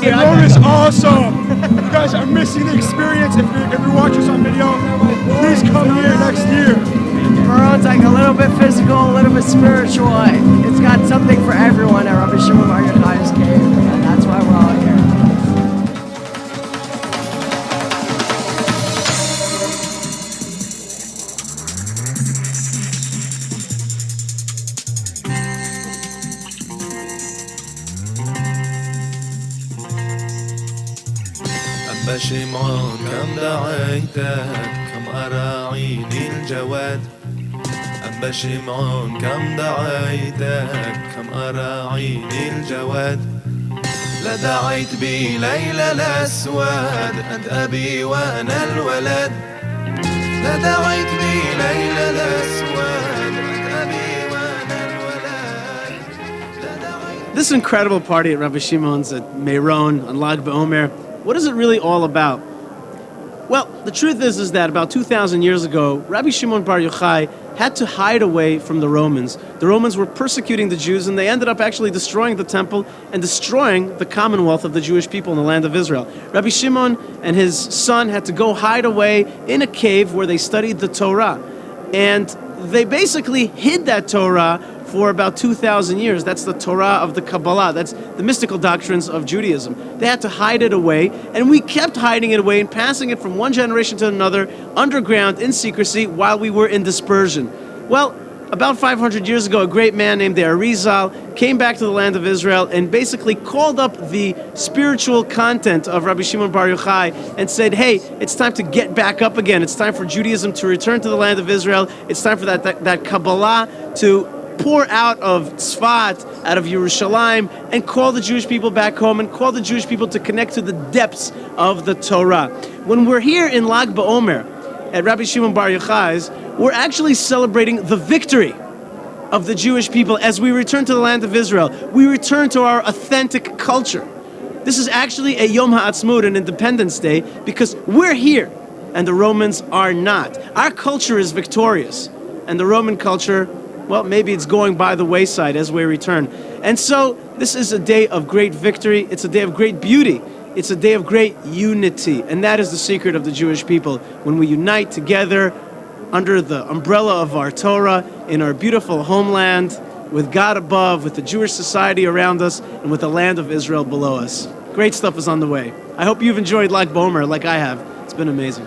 here. Rome is awesome. You guys are missing the experience. If you're watching this on video, please come here next year. Meron's like a little bit physical, a little bit spiritual. It's got something for everyone at Rabbi Shimon Bar Yochai's cave, and that's why we're all here. أبا شمعون كم دعيتك كم أراعيني الجواد أبا شمعون كم دعيتك كم أراعيني الجواد لدعيت بي ليلى الأسود أنت أبي وأنا الولد لدعيت بي ليلى الأسود أنت أبي وأنا الولد. This incredible party at Rabbi Shimon's at Meron on Lag BaOmer, what is it really all about? Well, the truth is that about 2,000 years ago, Rabbi Shimon Bar Yochai had to hide away from the Romans. The Romans were persecuting the Jews, and they ended up actually destroying the temple and destroying the commonwealth of the Jewish people in the land of Israel. Rabbi Shimon and his son had to go hide away in a cave where they studied the Torah. And they basically hid that Torah for about 2,000 years. That's the Torah of the Kabbalah. That's the mystical doctrines of Judaism. They had to hide it away, and we kept hiding it away and passing it from one generation to another, underground, in secrecy, while we were in dispersion. Well, about 500 years ago, a great man named the Arizal came back to the land of Israel and basically called up the spiritual content of Rabbi Shimon Bar Yochai and said, hey, it's time to get back up again. It's time for Judaism to return to the land of Israel. It's time for that Kabbalah to pour out of Tzfat, out of Yerushalayim, and call the Jewish people back home and call the Jewish people to connect to the depths of the Torah. When we're here in Lag BaOmer at Rabbi Shimon Bar Yochai's, we're actually celebrating the victory of the Jewish people as we return to the land of Israel. We return to our authentic culture. This is actually a Yom HaAtzmaut, an Independence Day, because we're here and the Romans are not. Our culture is victorious, and the Roman culture, well, maybe it's going by the wayside as we return. And so this is a day of great victory. It's a day of great beauty. It's a day of great unity. And that is the secret of the Jewish people. When we unite together under the umbrella of our Torah in our beautiful homeland, with God above, with the Jewish society around us, and with the land of Israel below us. Great stuff is on the way. I hope you've enjoyed Lag BaOmer like I have. It's been amazing.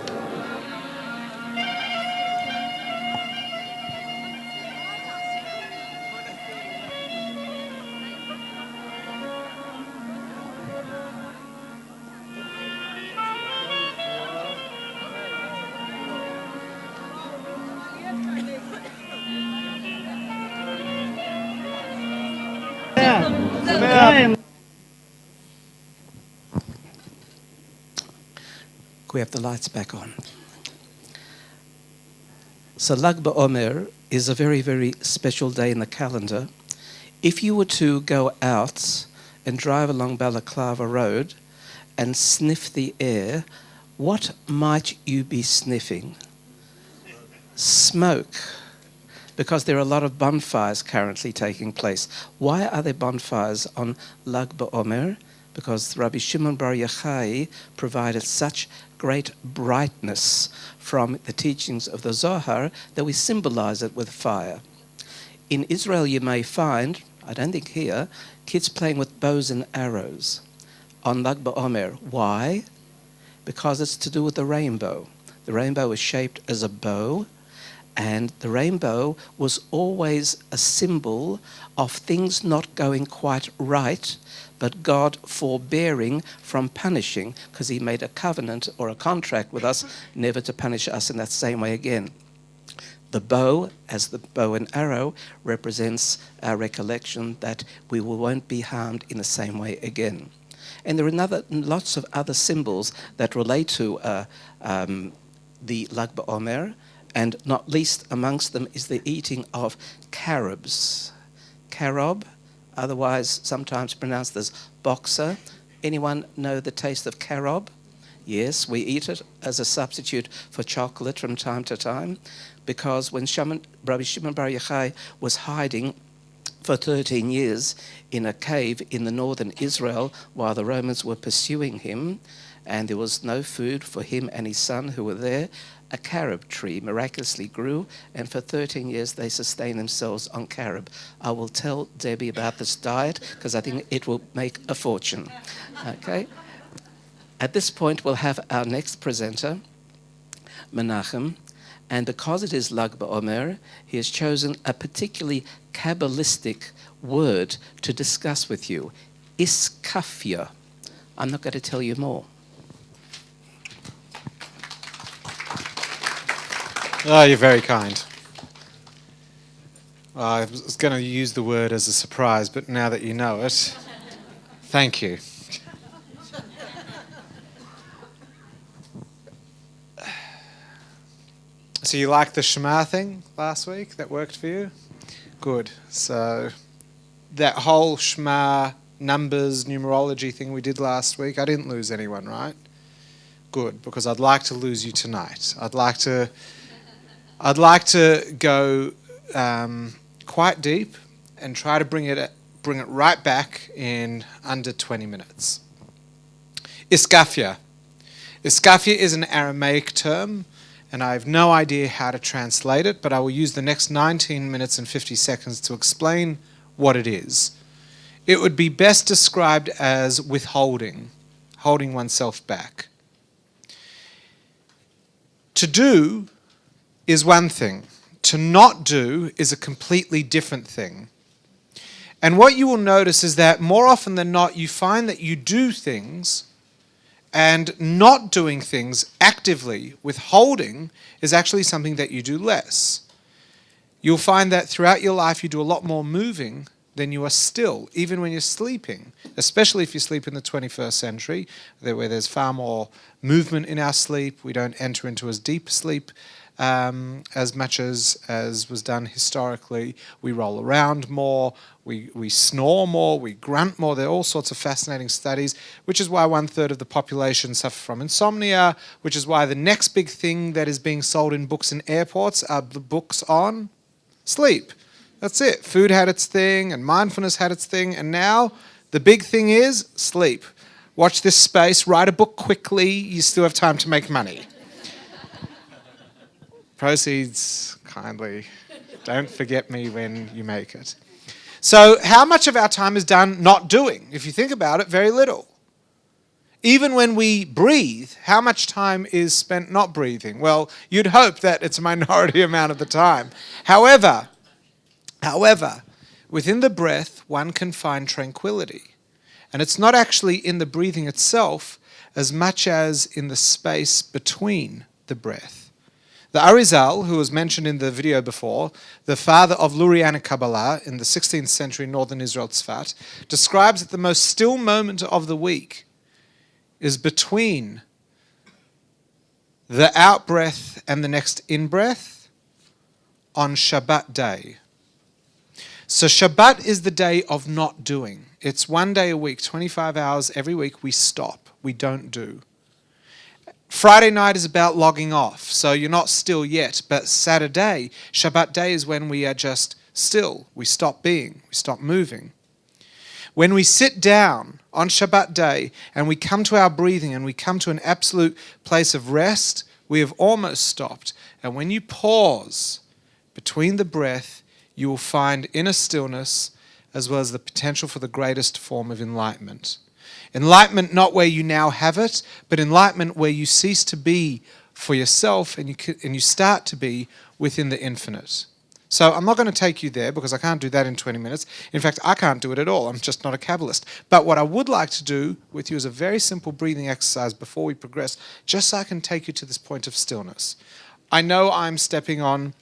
We have the lights back on. So Lag BaOmer is a very, very special day in the calendar. If you were to go out and drive along Balaclava Road and sniff the air, what might you be sniffing? Smoke. Because there are a lot of bonfires currently taking place. Why are there bonfires on Lag BaOmer? Because Rabbi Shimon Bar Yochai provided such great brightness from the teachings of the Zohar that we symbolize it with fire. In Israel you may find, I don't think here, kids playing with bows and arrows on Lag BaOmer. Why? Because it's to do with the rainbow. The rainbow is shaped as a bow, and the rainbow was always a symbol of things not going quite right, but God forbearing from punishing, because he made a covenant or a contract with us never to punish us in that same way again. The bow, as the bow and arrow, represents our recollection that we won't be harmed in the same way again. And there are lots of other symbols that relate to the Lag BaOmer, and not least amongst them is the eating of carobs. Carob, otherwise sometimes pronounced as boxer. Anyone know the taste of carob? Yes, we eat it as a substitute for chocolate from time to time, because when Rabbi Shimon Bar Yochai was hiding for 13 years in a cave in the northern Israel while the Romans were pursuing him, and there was no food for him and his son who were there. A carob tree miraculously grew, and for 13 years they sustained themselves on carob. I will tell Debbie about this diet because I think it will make a fortune. Okay? At this point, we'll have our next presenter, Menachem, and because it is Lag BaOmer, he has chosen a particularly Kabbalistic word to discuss with you, iskafia. I'm not going to tell you more. Oh, you're very kind. I was going to use the word as a surprise, but now that you know it, thank you. So you liked the Shema thing last week? That worked for you? Good. So that whole Shema numbers, numerology thing we did last week, I didn't lose anyone, right? Good, because I'd like to lose you tonight. I'd like to go quite deep and try to bring it right back in under 20 minutes. Iskafia. Iskafia is an Aramaic term, and I have no idea how to translate it, but I will use the next 19 minutes and 50 seconds to explain what it is. It would be best described as withholding, holding oneself back. To do is one thing. To not do is a completely different thing. And what you will notice is that more often than not, you find that you do things, and not doing things actively, withholding, is actually something that you do less. You'll find that throughout your life you do a lot more moving than you are still, even when you're sleeping, especially if you sleep in the 21st century, where there's far more movement in our sleep. We don't enter into as deep sleep as much as was done historically. We roll around more, we snore more, we grunt more. There are all sorts of fascinating studies, which is why 1/3 of the population suffer from insomnia, which is why the next big thing that is being sold in books in airports are the books on sleep. That's it. Food had its thing, and mindfulness had its thing, and now the big thing is sleep. Watch this space, write a book quickly, you still have time to make money. Proceeds kindly. Don't forget me when you make it. So how much of our time is done not doing? If you think about it, very little. Even when we breathe, how much time is spent not breathing? Well, you'd hope that it's a minority amount of the time. However, within the breath, one can find tranquility. And it's not actually in the breathing itself as much as in the space between the breath. The Arizal, who was mentioned in the video before, the father of Lurian Kabbala in the 16th century northern Israel Tzfat, describes that the most still moment of the week is between the out-breath and the next in-breath on Shabbat day. So Shabbat is the day of not doing. It's one day a week, 25 hours every week we stop, we don't do. Friday night is about logging off, so you're not still yet, but Saturday, Shabbat day, is when we are just still. We stop being, we stop moving. When we sit down on Shabbat day and we come to our breathing and we come to an absolute place of rest, we have almost stopped. And when you pause between the breath, you will find inner stillness as well as the potential for the greatest form of enlightenment. Enlightenment not where you now have it, but enlightenment where you cease to be for yourself and you start to be within the infinite. So I'm not going to take you there because I can't do that in 20 minutes. In fact, I can't do it at all. I'm just not a Kabbalist. But what I would like to do with you is a very simple breathing exercise before we progress, just so I can take you to this point of stillness. I know I'm stepping on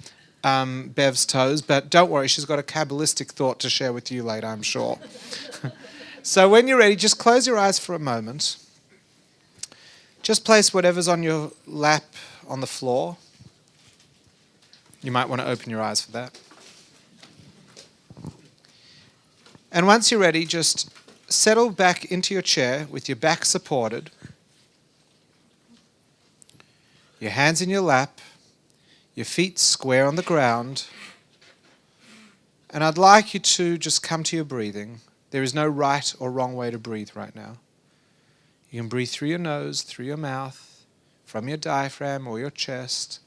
Bev's toes, but don't worry, she's got a Kabbalistic thought to share with you later, I'm sure. So when you're ready, just close your eyes for a moment. Just place whatever's on your lap on the floor. You might want to open your eyes for that. And once you're ready, just settle back into your chair with your back supported, your hands in your lap, your feet square on the ground, And I'd like you to just come to your breathing. There is no right or wrong way to breathe right now. You can breathe through your nose, through your mouth, from your diaphragm or your chest.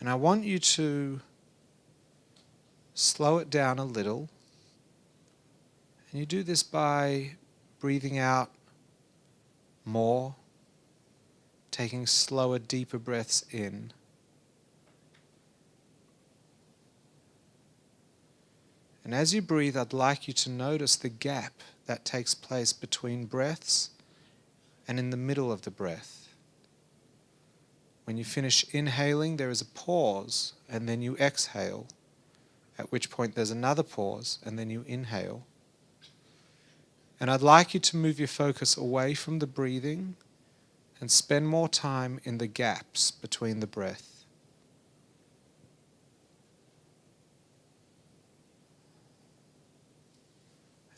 And I want you to slow it down a little. And you do this by breathing out more, taking slower, deeper breaths in. And as you breathe, I'd like you to notice the gap that takes place between breaths and in the middle of the breath. When you finish inhaling, there is a pause, and then you exhale, at which point there's another pause, and then you inhale. And I'd like you to move your focus away from the breathing and spend more time in the gaps between the breath.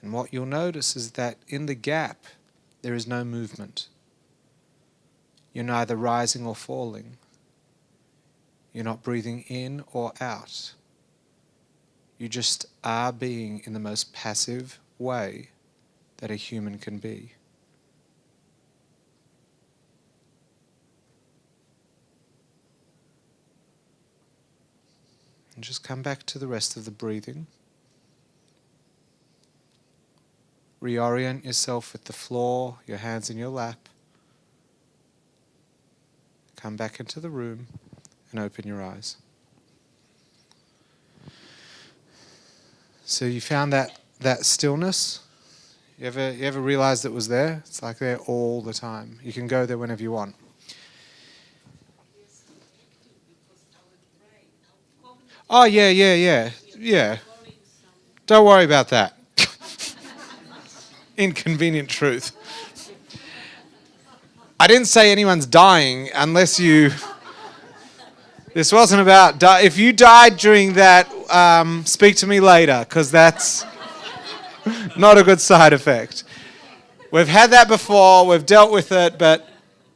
And what you'll notice is that in the gap, there is no movement. You're neither rising or falling. You're not breathing in or out. You just are being in the most passive way that a human can be. And just come back to the rest of the breathing. Reorient yourself with the floor, your hands in your lap. Come back into the room and open your eyes. So you found that stillness? You ever realized it was there? It's like there all the time. You can go there whenever you want. Oh, yeah. Don't worry about that. Inconvenient truth. I didn't say anyone's dying unless you... This wasn't about... If you died during that, speak to me later, because that's not a good side effect. We've had that before, we've dealt with it, but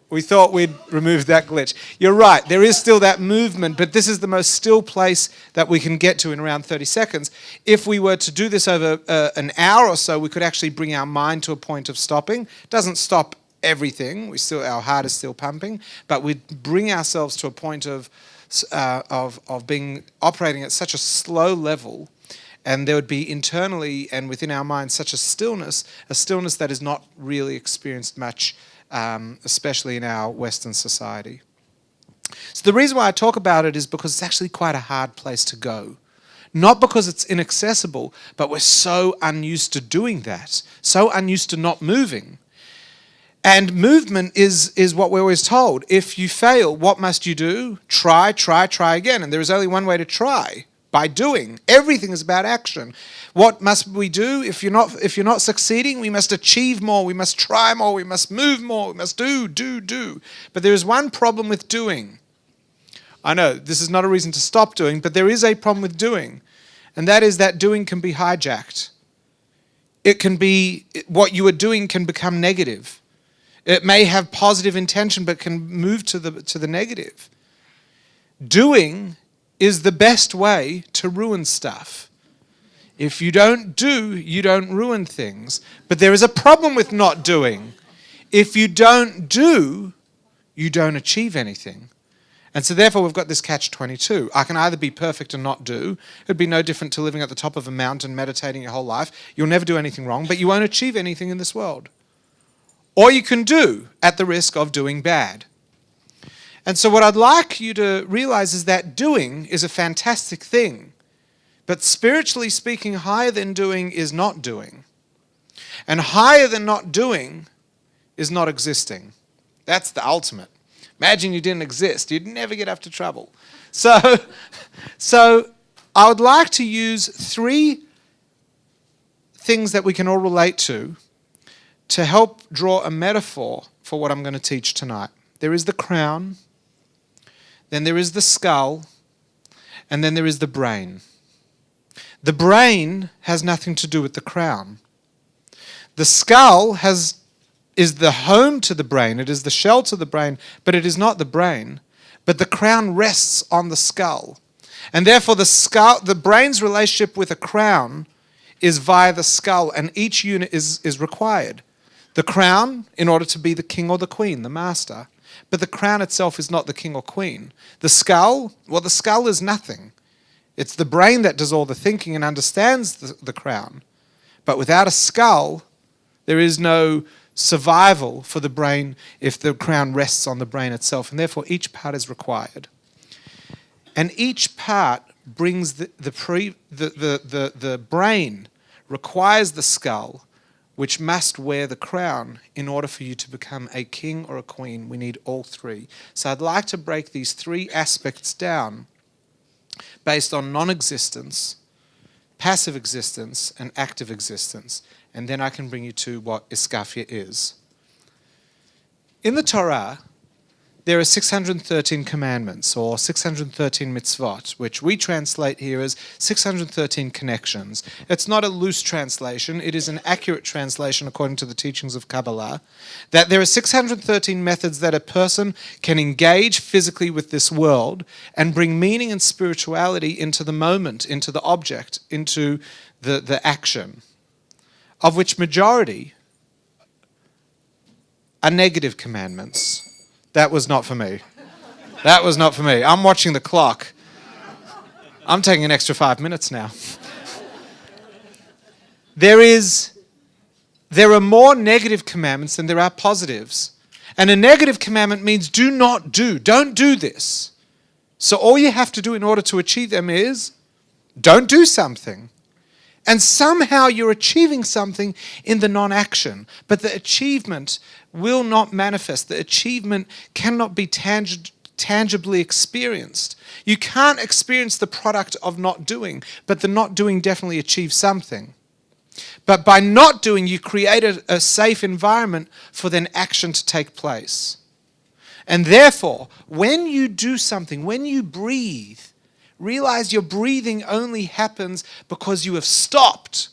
we thought we'd remove that glitch. You're right, there is still that movement, but this is the most still place that we can get to in around 30 seconds. If we were to do this over an hour or so, we could actually bring our mind to a point of stopping. It doesn't stop everything, our heart is still pumping, but we bring ourselves to a point of being operating at such a slow level, and there would be internally and within our mind such a stillness that is not really experienced much, especially in our Western society. So the reason why I talk about it is because it's actually quite a hard place to go. Not because it's inaccessible, but we're so unused to doing that, so unused to not moving. And movement is what we're always told. If you fail, what must you do? Try again. And there is only one way to try, by doing. Everything is about action. What must we do? If you're not succeeding, we must achieve more, we must try more, we must move more, we must do. But there is one problem with doing. I know, this is not a reason to stop doing, but there is a problem with doing. And that is that doing can be hijacked. It can be, what you are doing can become negative. It may have positive intention, but can move to the negative. Doing is the best way to ruin stuff. If you don't do, you don't ruin things. But there is a problem with not doing. If you don't do, you don't achieve anything. And so therefore we've got this catch-22. I can either be perfect and not do. It'd be no different to living at the top of a mountain, meditating your whole life. You'll never do anything wrong, but you won't achieve anything in this world. Or you can do at the risk of doing bad. And so what I'd like you to realize is that doing is a fantastic thing. But spiritually speaking, higher than doing is not doing. And higher than not doing is not existing. That's the ultimate. Imagine you didn't exist. You'd never get after trouble. So I would like to use 3 things that we can all relate to help draw a metaphor for what I'm going to teach tonight. There is the crown, then there is the skull, and then there is the brain. The brain has nothing to do with the crown. The skull is the home to the brain, it is the shell to the brain, but it is not the brain. but the crown rests on the skull. And therefore the brain's relationship with a crown is via the skull, and each unit is required. The crown in order to be the king or the queen, the master. But the crown itself is not the king or queen. The skull, well, the skull is nothing. It's the brain that does all the thinking and understands the crown. But without a skull, there is no survival for the brain if the crown rests on the brain itself. And therefore, each part is required. And each part brings the brain requires the skull, which must wear the crown in order for you to become a king or a queen. We need all three. So I'd like to break these three aspects down based on non-existence, passive existence, and active existence. And then I can bring you to what iskafia is. In the Torah, there are 613 commandments, or 613 mitzvot, which we translate here as 613 connections. It's not a loose translation, it is an accurate translation according to the teachings of Kabbalah, that there are 613 methods that a person can engage physically with this world and bring meaning and spirituality into the moment, into the object, into the action, of which majority are negative commandments. That was not for me. That was not for me. I'm watching the clock. I'm taking an extra 5 minutes now. There are more negative commandments than there are positives. And a negative commandment means do not do. Don't do this. So all you have to do in order to achieve them is don't do something. And somehow you're achieving something in the non-action. But the achievement will not manifest. The achievement cannot be tangibly experienced. You can't experience the product of not doing, but the not doing definitely achieves something. But by not doing, you created a safe environment for then action to take place. And therefore, when you do something, when you breathe, realize your breathing only happens because you have stopped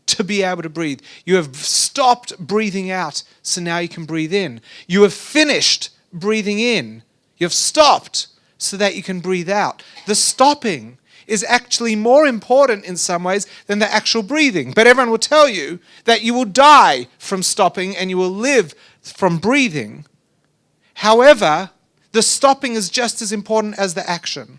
to be able to breathe. You have stopped breathing out, so now you can breathe in. You have finished breathing in. You have stopped so that you can breathe out. The stopping is actually more important in some ways than the actual breathing. But everyone will tell you that you will die from stopping and you will live from breathing. However, the stopping is just as important as the action.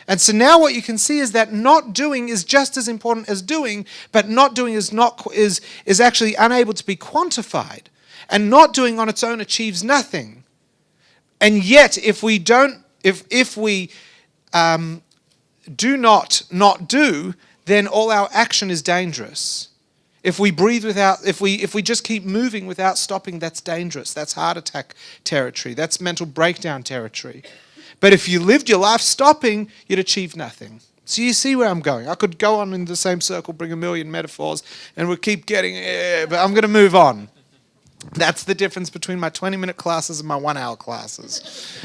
And so now what you can see is that not doing is just as important as doing, but not doing is actually unable to be quantified. And not doing on its own achieves nothing. And yet, if we do not do, then all our action is dangerous. If we breathe if we just keep moving without stopping, that's dangerous. That's heart attack territory. That's mental breakdown territory. But if you lived your life stopping, you'd achieve nothing. So you see where I'm going. I could go on in the same circle, bring a million metaphors, and we'll keep getting, but I'm going to move on. That's the difference between my 20-minute classes and my 1-hour classes.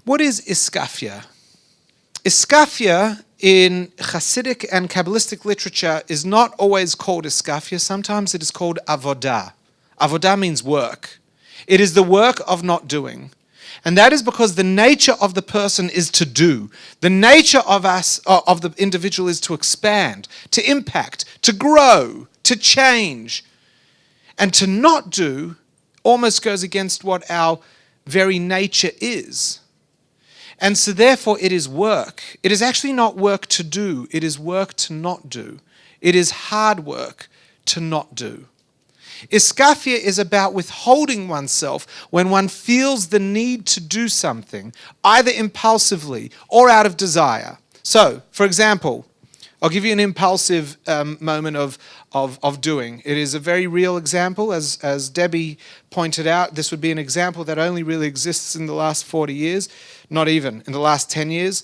What is iskafia? Iskafia in Hasidic and Kabbalistic literature is not always called iskafia. Sometimes it is called avodah. Avodah means work. It is the work of not doing. And that is because the nature of the person is to do. The nature of us, of the individual, is to expand, to impact, to grow, to change. And to not do almost goes against what our very nature is. And so therefore it is work. It is actually not work to do. It is work to not do. It is hard work to not do. Iskafia is about withholding oneself when one feels the need to do something, either impulsively or out of desire. So, for example, I'll give you an impulsive moment of doing. It is a very real example. As Debbie pointed out, this would be an example that only really exists in the last 40 years, not even, in the last 10 years.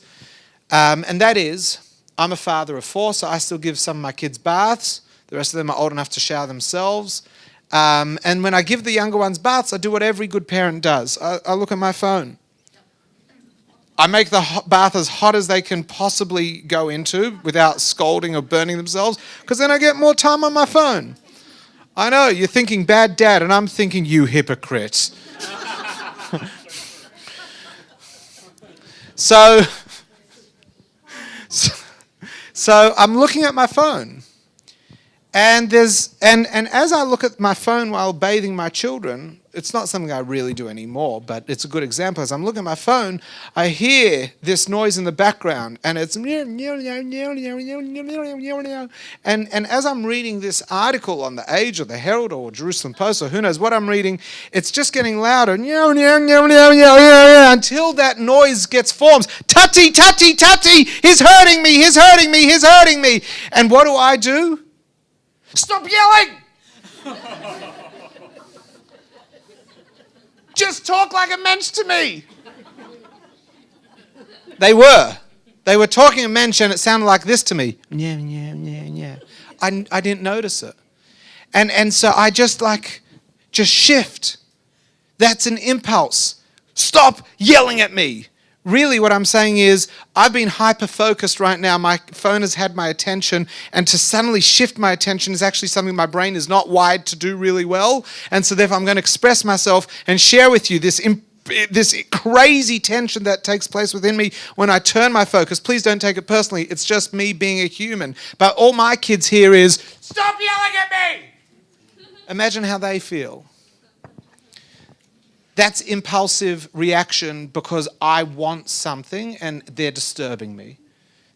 And that is, I'm a father of 4, so I still give some of my kids baths. The rest of them are old enough to shower themselves. And when I give the younger ones baths, I do what every good parent does. I look at my phone. I make the bath as hot as they can possibly go into without scalding or burning themselves, because then I get more time on my phone. I know, you're thinking bad dad, and I'm thinking you hypocrite. So I'm looking at my phone. And as I look at my phone while bathing my children, it's not something I really do anymore, but it's a good example. As I'm looking at my phone, I hear this noise in the background, and it's and as I'm reading this article on the Age or the Herald or Jerusalem Post or who knows what I'm reading, it's just getting louder until that noise gets formed. Tutty, tutty, tutty, he's hurting me, he's hurting me, he's hurting me. And what do? Stop yelling! Just talk like a mensch to me. They were talking a mensch, and it sounded like this to me. I didn't notice it. And so I just shift. That's an impulse. Stop yelling at me. Really what I'm saying is I've been hyper-focused right now. My phone has had my attention, and to suddenly shift my attention is actually something my brain is not wired to do really well. And so therefore I'm going to express myself and share with you this crazy tension that takes place within me when I turn my focus. Please don't take it personally. It's just me being a human. But all my kids hear is, stop yelling at me! Imagine how they feel. That's impulsive reaction because I want something and they're disturbing me.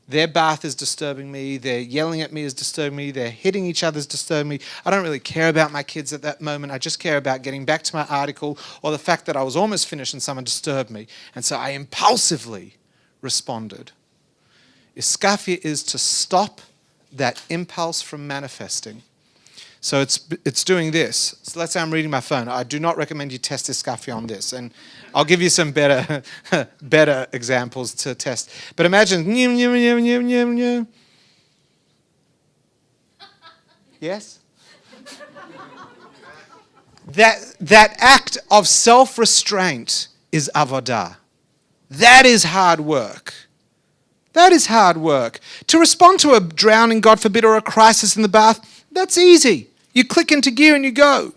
Their bath is disturbing me. Their yelling at me is disturbing me. Their hitting each other is disturbing me. I don't really care about my kids at that moment. I just care about getting back to my article or the fact that I was almost finished and someone disturbed me. And so I impulsively responded. Iskafia is to stop that impulse from manifesting. So it's doing this. So let's say I'm reading my phone. I do not recommend you test Iskafia on this. And I'll give you some better examples to test. But imagine, yes? That act of self-restraint is avodah. That is hard work. That is hard work. To respond to a drowning, God forbid, or a crisis in the bath, that's easy. You click into gear and you go.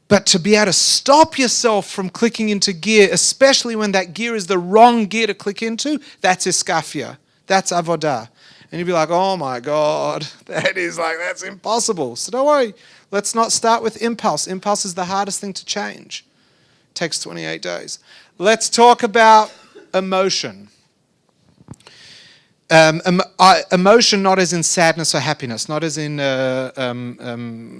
But to be able to stop yourself from clicking into gear, especially when that gear is the wrong gear to click into, that's iskafia. That's avodah. And you'd be like, oh my God, that's impossible. So don't worry. Let's not start with impulse. Impulse is the hardest thing to change. It takes 28 days. Let's talk about emotion. Emotion not as in sadness or happiness, not as in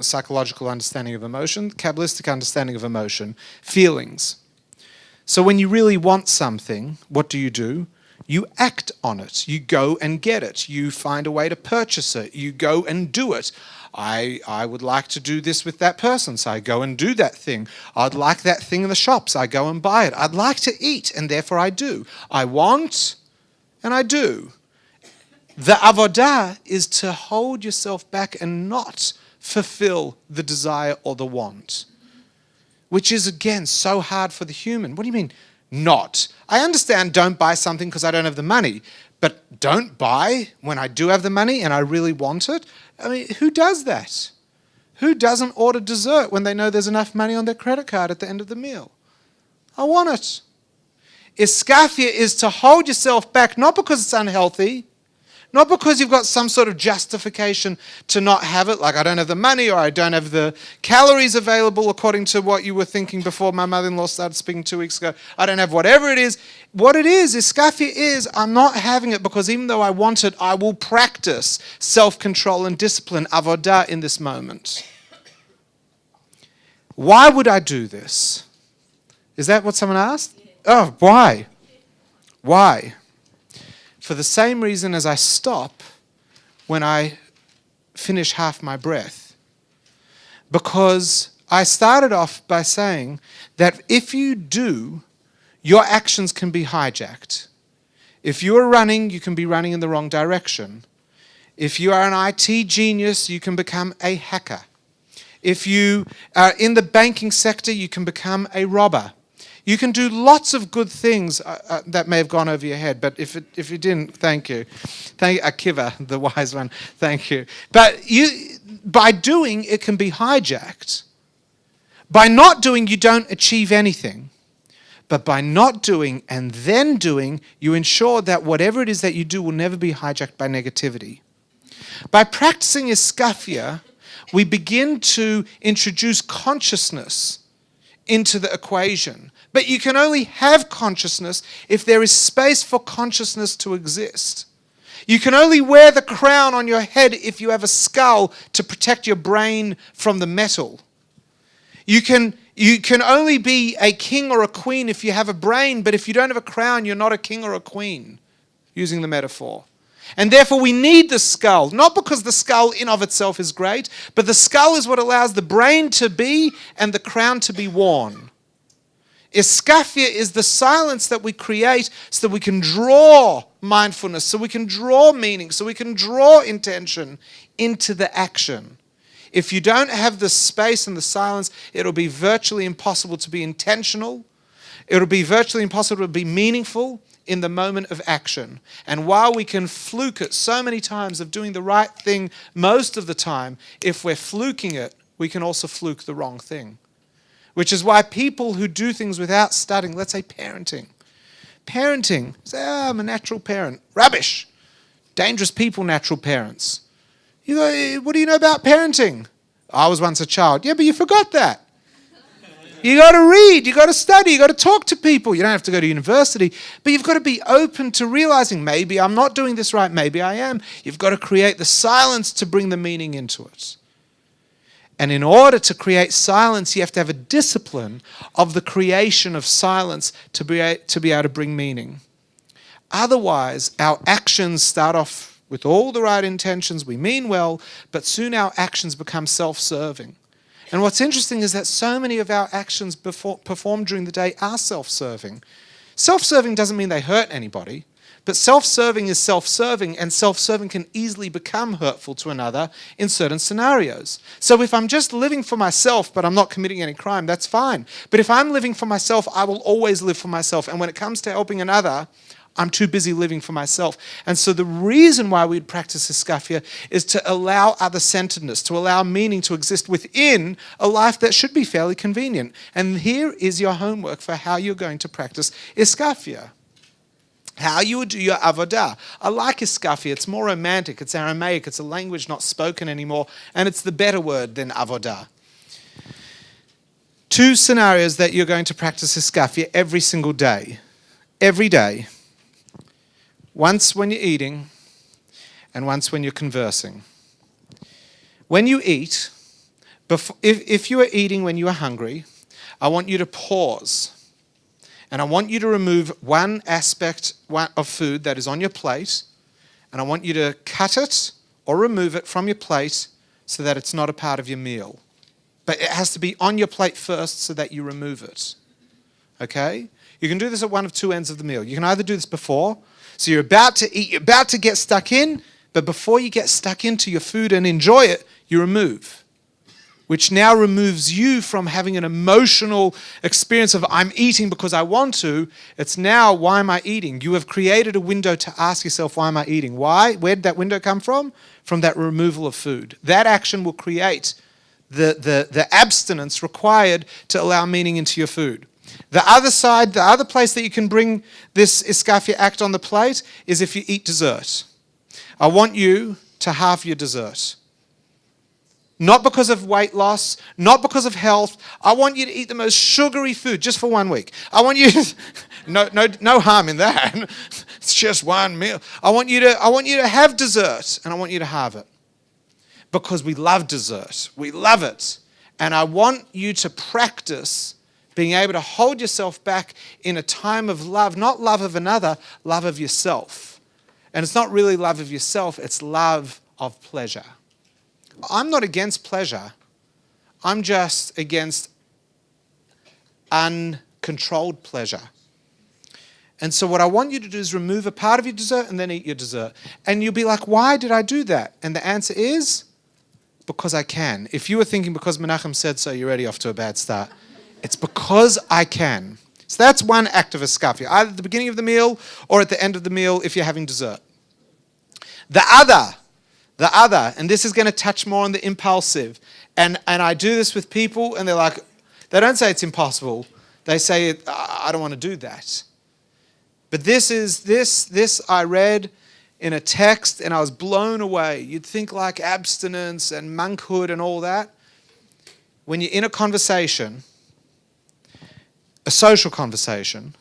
psychological understanding of emotion, Kabbalistic understanding of emotion, feelings. So when you really want something, what do? You act on it. You go and get it. You find a way to purchase it. You go and do it. I would like to do this with that person, so I go and do that thing. I'd like that thing in the shops. I go and buy it. I'd like to eat, and therefore I do. I want, and I do. The avodah is to hold yourself back and not fulfill the desire or the want, which is, again, so hard for the human. What do you mean, not? I understand don't buy something because I don't have the money, but don't buy when I do have the money and I really want it? I mean, who does that? Who doesn't order dessert when they know there's enough money on their credit card at the end of the meal? I want it. Iskafia is to hold yourself back, not because it's unhealthy, not because you've got some sort of justification to not have it, like I don't have the money or I don't have the calories available according to what you were thinking before my mother-in-law started speaking 2 weeks ago. I don't have whatever it is. What it is, iskafia is, I'm not having it because even though I want it, I will practice self-control and discipline, avodah, in this moment. Why would I do this? Is that what someone asked? Oh, why? Why? For the same reason as I stop when I finish half my breath. Because I started off by saying that if you do, your actions can be hijacked. If you are running, you can be running in the wrong direction. If you are an IT genius, you can become a hacker. If you are in the banking sector, you can become a robber. You can do lots of good things that may have gone over your head, but if you didn't, thank you. Thank you, Akiva, the wise one, thank you. But by doing, it can be hijacked. By not doing, you don't achieve anything. But by not doing and then doing, you ensure that whatever it is that you do will never be hijacked by negativity. By practicing iskafia, we begin to introduce consciousness into the equation. But you can only have consciousness if there is space for consciousness to exist. You can only wear the crown on your head if you have a skull to protect your brain from the metal. You can only be a king or a queen if you have a brain, but if you don't have a crown, you're not a king or a queen, using the metaphor. And therefore we need the skull, not because the skull in of itself is great, but the skull is what allows the brain to be and the crown to be worn. Iskafia is the silence that we create so that we can draw mindfulness, so we can draw meaning, so we can draw intention into the action. If you don't have the space and the silence, it'll be virtually impossible to be intentional. It'll be virtually impossible to be meaningful in the moment of action. And while we can fluke it so many times of doing the right thing most of the time, if we're fluking it, we can also fluke the wrong thing. Which is why people who do things without studying, let's say parenting, say, I'm a natural parent. Rubbish. Dangerous people, natural parents. You go, what do you know about parenting? I was once a child. Yeah, but you forgot that. You got to read, you got to study, you got to talk to people. You don't have to go to university, but you've got to be open to realizing maybe I'm not doing this right, maybe I am. You've got to create the silence to bring the meaning into it. And in order to create silence, you have to have a discipline of the creation of silence to be able to bring meaning. Otherwise, our actions start off with all the right intentions, we mean well, but soon our actions become self-serving. And what's interesting is that so many of our actions performed during the day are self-serving. Self-serving doesn't mean they hurt anybody, but self-serving is self-serving, and self-serving can easily become hurtful to another in certain scenarios. So if I'm just living for myself, but I'm not committing any crime, that's fine. But if I'm living for myself, I will always live for myself. And when it comes to helping another, I'm too busy living for myself. And so the reason why we'd practice iskafia is to allow other-centeredness, to allow meaning to exist within a life that should be fairly convenient. And here is your homework for how you're going to practice iskafia. How you would do your avodah. I like iskafia. It's more romantic. It's Aramaic. It's a language not spoken anymore. And it's the better word than avodah. 2 scenarios that you're going to practice iskafia every single day. Every day. Once when you're eating, and once when you're conversing. When you eat, if you are eating when you are hungry, I want you to pause. And I want you to remove one aspect of food that is on your plate, and I want you to cut it or remove it from your plate so that it's not a part of your meal. But it has to be on your plate first so that you remove it. Okay? You can do this at one of 2 ends of the meal. You can either do this before, so you're about to eat, you're about to get stuck in, but before you get stuck into your food and enjoy it, you remove. Which now removes you from having an emotional experience of I'm eating because I want to. It's now, why am I eating? You have created a window to ask yourself, why am I eating? Why? Where did that window come from? From that removal of food. That action will create the abstinence required to allow meaning into your food. The other side, the other place that you can bring this iskafia act on the plate is if you eat dessert. I want you to halve your dessert. Not because of weight loss, not because of health. I want you to eat the most sugary food just for 1 week. I want you to, no harm in that. It's just one meal. I want you to have dessert, and I want you to halve it. Because we love dessert. We love it. And I want you to practice being able to hold yourself back in a time of love, not love of another, love of yourself. And it's not really love of yourself, it's love of pleasure. I'm not against pleasure. I'm just against uncontrolled pleasure. And so what I want you to do is remove a part of your dessert and then eat your dessert. And you'll be like, why did I do that? And the answer is, because I can. If you were thinking because Menachem said so, you're already off to a bad start. It's because I can. So that's one act of iskafia, either at the beginning of the meal or at the end of the meal if you're having dessert. The other, and this is going to touch more on the impulsive, and I do this with people, and they're like, they don't say it's impossible, They say, I don't want to do that. But this I read in a text and I was blown away. You'd think like abstinence and monkhood and all that. When you're in a conversation, a social conversation,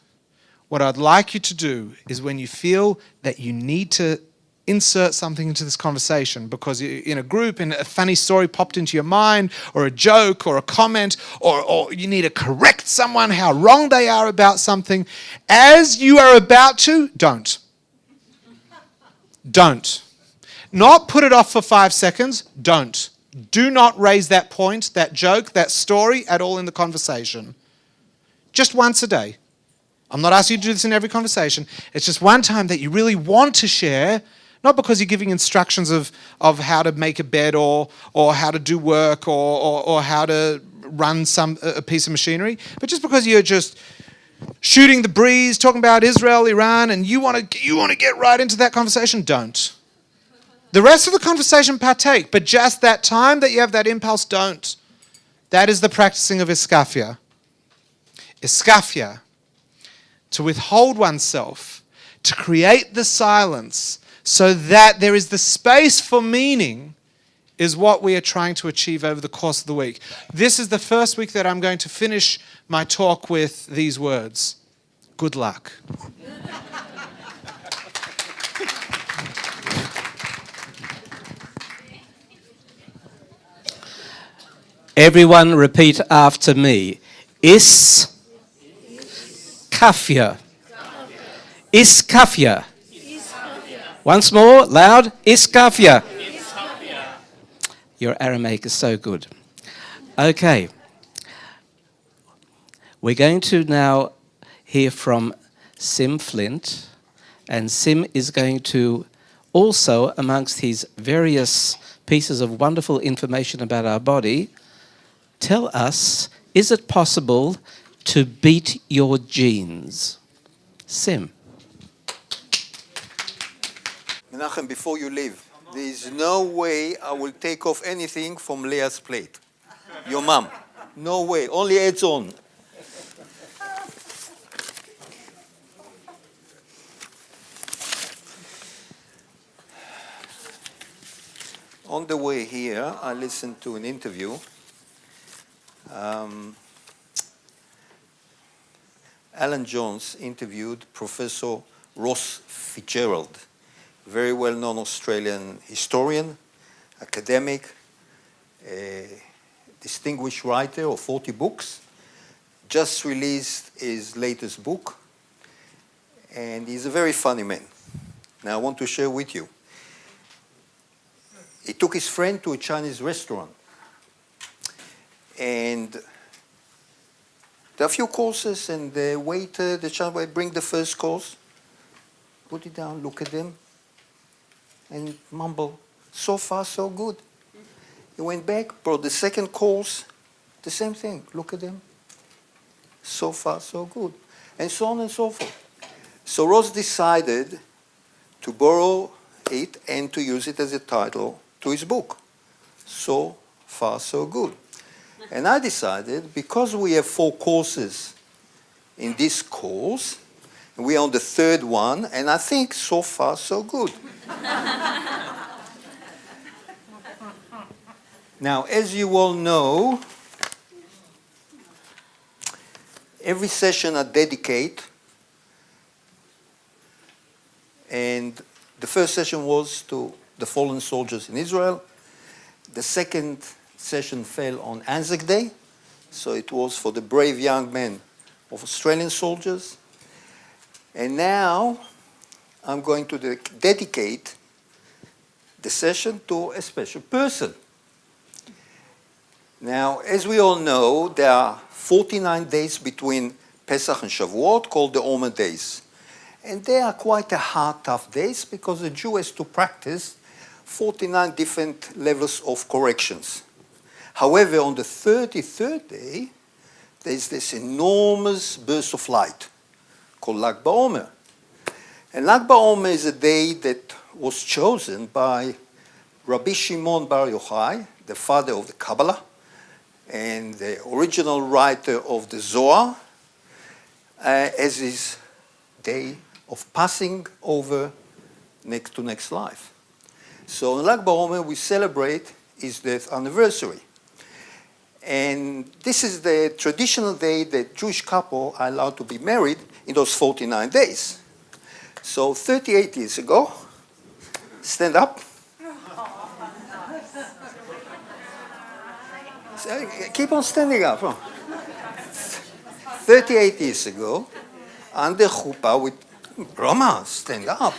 what I'd like you to do is when you feel that you need to insert something into this conversation because you're in a group and a funny story popped into your mind or a joke or a comment or you need to correct someone how wrong they are about something, as you are about to, don't. Don't. Not put it off for 5 seconds, don't. Do not raise that point, that joke, that story at all in the conversation. Just once a day. I'm not asking you to do this in every conversation. It's just one time that you really want to share, not because you're giving instructions of how to make a bed or how to do work or how to run a piece of machinery, but just because you're just shooting the breeze, talking about Israel, Iran, and you want to get right into that conversation, don't. The rest of the conversation partake, but just that time that you have that impulse, don't. That is the practicing of iskafia. Iskafia, to withhold oneself, to create the silence so that there is the space for meaning, is what we are trying to achieve over the course of the week. This is the first week that I'm going to finish my talk with these words. Good luck. Everyone repeat after me. Iskafia. Iskafia. Once more, loud. Iskafia. Your Aramaic is so good. Okay. We're going to now hear from Sim Flint, and Sim is going to also, amongst his various pieces of wonderful information about our body, tell us, is it possible to beat your genes? Sim. Menachem, before you leave, there is no way I will take off anything from Leah's plate. Your mom. No way. Only heads on. On the way here, I listened to an interview. Alan Jones interviewed Professor Ross Fitzgerald, very well-known Australian historian, academic, a distinguished writer of 40 books, just released his latest book, and he's a very funny man. Now I want to share with you. He took his friend to a Chinese restaurant, and there are a few courses, and the waiter, the Chinese waiter, bring the first course, put it down, look at them, and mumble, so far so good. He went back, brought the second course, the same thing, look at them, so far so good, and so on and so forth. So Ross decided to borrow it and to use it as a title to his book, So Far So Good. And I decided, because we have 4 courses in this course, and we are on the 3rd one, and I think so far so good. Now, as you all know, every session I dedicate, and the first session was to the fallen soldiers in Israel. The second session fell on Anzac Day, so it was for the brave young men of Australian soldiers. And now I'm going to dedicate the session to a special person. Now, as we all know, there are 49 days between Pesach and Shavuot called the Omer days. And they are quite a hard, tough days because the Jew has to practice 49 different levels of corrections. However, on the 33rd day, there's this enormous burst of light called Lag BaOmer. And Lag BaOmer is a day that was chosen by Rabbi Shimon Bar Yochai, the father of the Kabbala, and the original writer of the Zohar, as his day of passing over to next life. So in Lag BaOmer, we celebrate his death anniversary. And this is the traditional day that Jewish couple are allowed to be married in those 49 days. So 38 years ago, stand up. Keep on standing up. 38 years ago, under chuppah with Roma, stand up.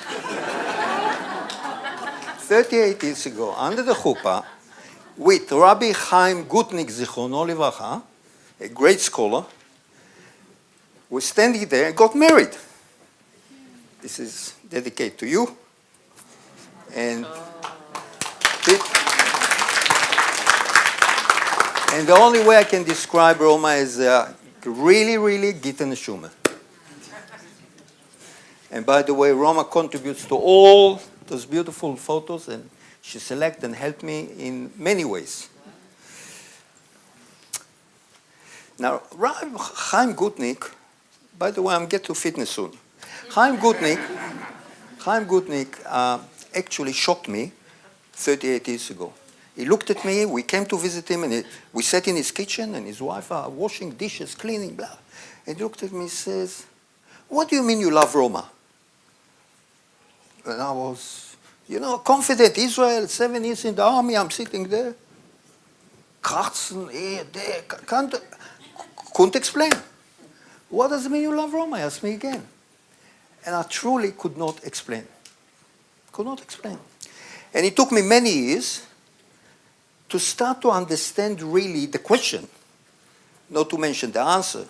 38 years ago, under the chuppah, with Rabbi Chaim Gutnik, Zichrono Livracha, a great scholar, was standing there and got married. This is dedicated to you. And the only way I can describe Roma is really, really Gita Neshuma. And by the way, Roma contributes to all those beautiful photos, and she selected and helped me in many ways. Now, Rabbi Chaim Gutnik, by the way, I'm get to fitness soon. Chaim Gutnik actually shocked me 38 years ago. He looked at me, we came to visit him, and we sat in his kitchen, and his wife are washing dishes, cleaning, blah. And he looked at me and says, "What do you mean you love Roma?" And I was, confident. Israel, 7 years in the army, I'm sitting there. Kratzen, here, there, couldn't explain. What does it mean you love Roma? He asked me again. And I truly could not explain. And it took me many years to start to understand really the question, not to mention the answer.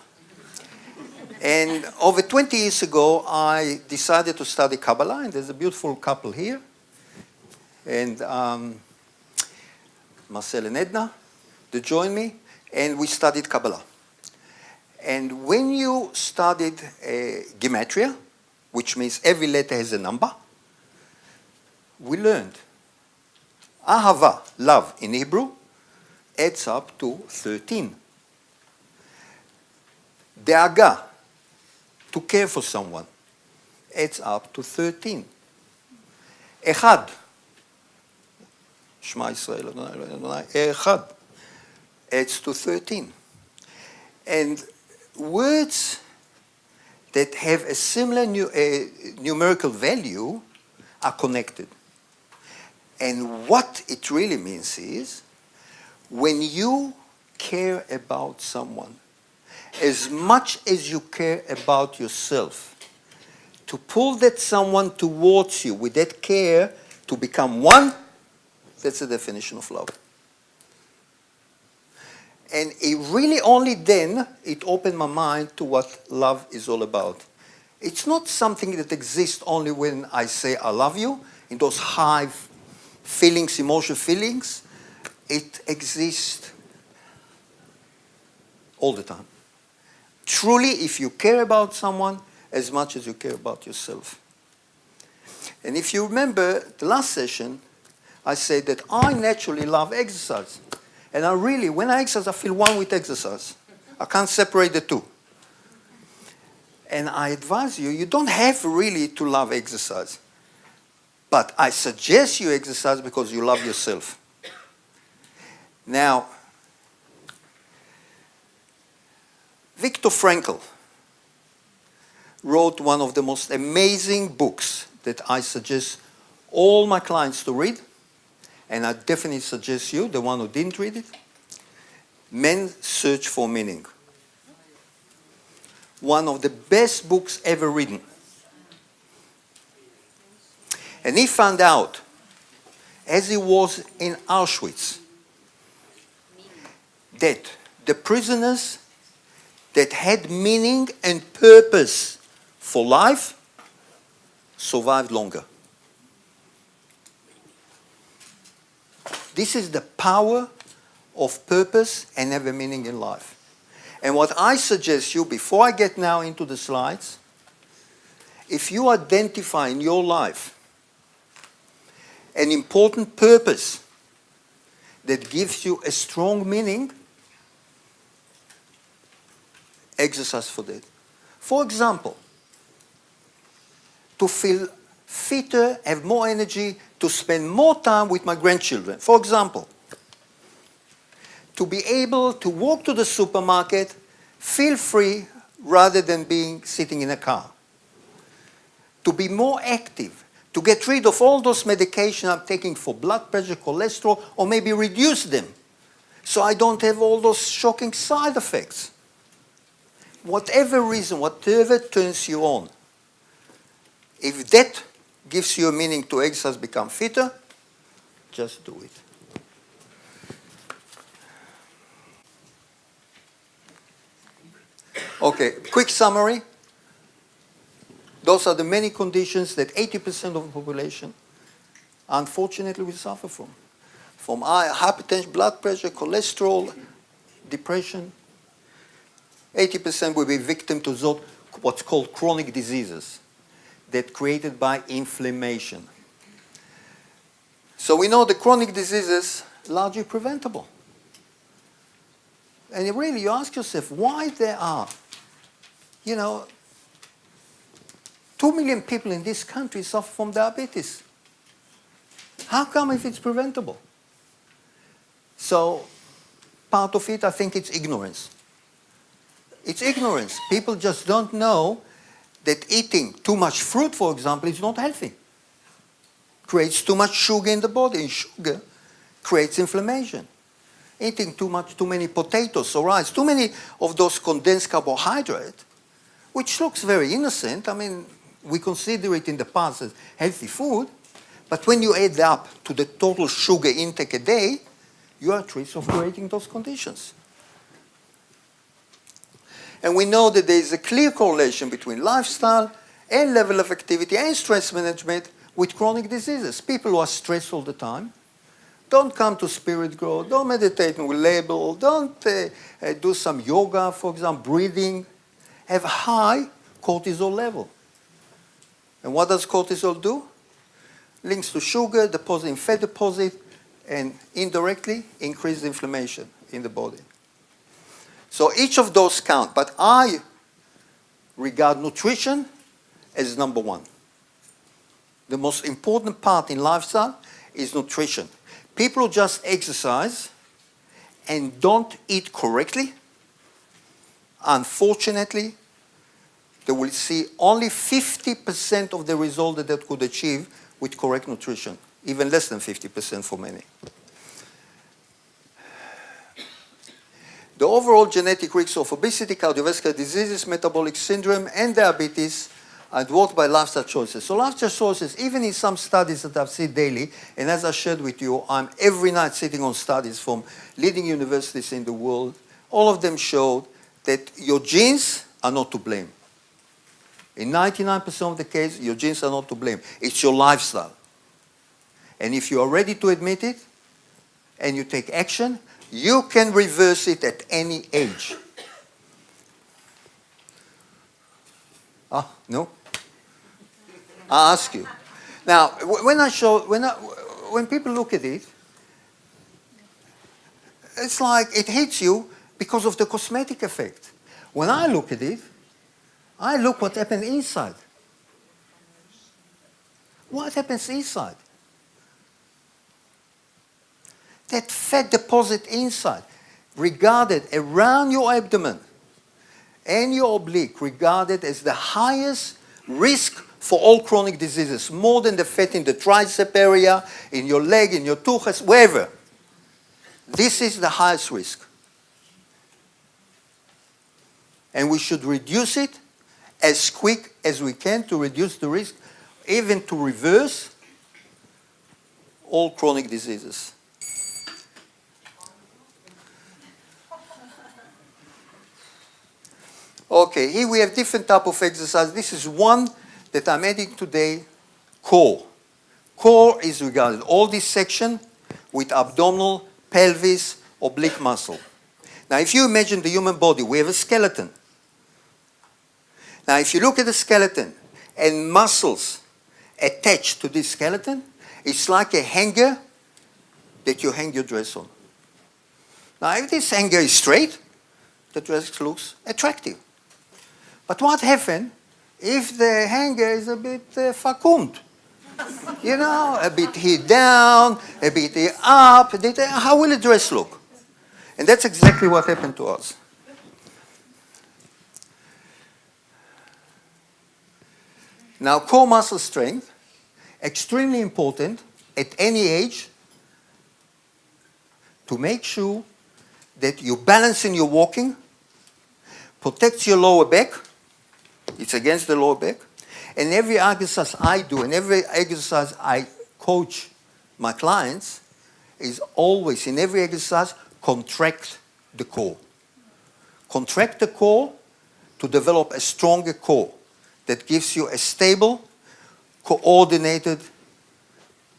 And over 20 years ago, I decided to study Kabbalah, and there's a beautiful couple here. And Marcel and Edna, they joined me, and we studied Kabbalah. And when you studied Gematria, which means every letter has a number, we learned Ahava, love in Hebrew, adds up to 13. Deaga, to care for someone, adds up to 13. Echad, Shema Yisrael, Adonai, Echad, adds to 13. And words that have a similar numerical value are connected. And what it really means is, when you care about someone as much as you care about yourself, to pull that someone towards you with that care to become one, that's the definition of love. And it really only then, it opened my mind to what love is all about. It's not something that exists only when I say I love you, in those high feelings, emotional feelings. It exists all the time. Truly, if you care about someone as much as you care about yourself. And if you remember the last session, I said that I naturally love exercise. And I really, when I exercise, I feel one with exercise. I can't separate the two. And I advise you, you don't have really to love exercise. But I suggest you exercise because you love yourself. Now, Viktor Frankl wrote one of the most amazing books that I suggest all my clients to read. And I definitely suggest you, the one who didn't read it, Men's Search for Meaning. One of the best books ever written. And he found out, as he was in Auschwitz, that the prisoners that had meaning and purpose for life survived longer. This is the power of purpose and have a meaning in life. And what I suggest you, before I get now into the slides, if you identify in your life an important purpose that gives you a strong meaning, exercise for that. For example, to feel fitter, have more energy, to spend more time with my grandchildren. For example, to be able to walk to the supermarket, feel free rather than sitting in a car. To be more active, to get rid of all those medications I'm taking for blood pressure, cholesterol, or maybe reduce them so I don't have all those shocking side effects. Whatever reason, whatever turns you on, if that gives you a meaning to exercise, become fitter, just do it. Okay, quick summary. Those are the many conditions that 80% of the population, unfortunately, will suffer from. From hypertension, blood pressure, cholesterol, depression. 80% will be victim to what's called chronic diseases that are created by inflammation. So we know the chronic diseases are largely preventable. And really, you ask yourself why there are, 2 million people in this country suffer from diabetes. How come if it's preventable? So part of it, I think it's ignorance. It's ignorance. People just don't know that eating too much fruit, for example, is not healthy. Creates too much sugar in the body, and sugar creates inflammation. Eating too many potatoes or rice, too many of those condensed carbohydrates, which looks very innocent. I mean, we consider it in the past as healthy food, but when you add up to the total sugar intake a day, you are at risk of creating those conditions. And we know that there is a clear correlation between lifestyle and level of activity and stress management with chronic diseases. People who are stressed all the time don't come to Spiritgrow, don't meditate with label, don't do some yoga, for example, breathing, have high cortisol level. And what does cortisol do? Links to sugar, deposit in fat deposit, and indirectly increase inflammation in the body. So each of those count, but I regard nutrition as number one. The most important part in lifestyle is nutrition. People who just exercise and don't eat correctly, unfortunately, they will see only 50% of the result that they could achieve with correct nutrition, even less than 50% for many. The overall genetic risks of obesity, cardiovascular diseases, metabolic syndrome, and diabetes are dwarfed by lifestyle choices. So lifestyle choices, even in some studies that I've seen daily, and as I shared with you, I'm every night sitting on studies from leading universities in the world, all of them showed that your genes are not to blame. In 99% of the case, your genes are not to blame. It's your lifestyle. And if you are ready to admit it, and you take action, you can reverse it at any age. No? I ask you. Now, when people look at it, it's like it hits you because of the cosmetic effect. When I look at it, I look what happened inside. What happens inside? That fat deposit inside, regarded around your abdomen and your oblique, regarded as the highest risk for all chronic diseases, more than the fat in the tricep area, in your leg, in your tuchus, wherever. This is the highest risk. And we should reduce it as quick as we can to reduce the risk, even to reverse all chronic diseases. Okay, here we have different type of exercise. This is one that I'm adding today, core. Core is regarded all this section with abdominal, pelvis, oblique muscle. Now, if you imagine the human body, we have a skeleton. Now, if you look at the skeleton and muscles attached to this skeleton, it's like a hanger that you hang your dress on. Now, if this hanger is straight, the dress looks attractive. But what happens if the hanger is a bit fakund? You know, a bit here down, a bit here up. How will the dress look? And that's exactly what happened to us. Now, core muscle strength, extremely important at any age to make sure that you balance in your walking, protects your lower back. It's against the lower back. And every exercise I do and every exercise I coach my clients is always, in every exercise, contract the core. Contract the core to develop a stronger core that gives you a stable, coordinated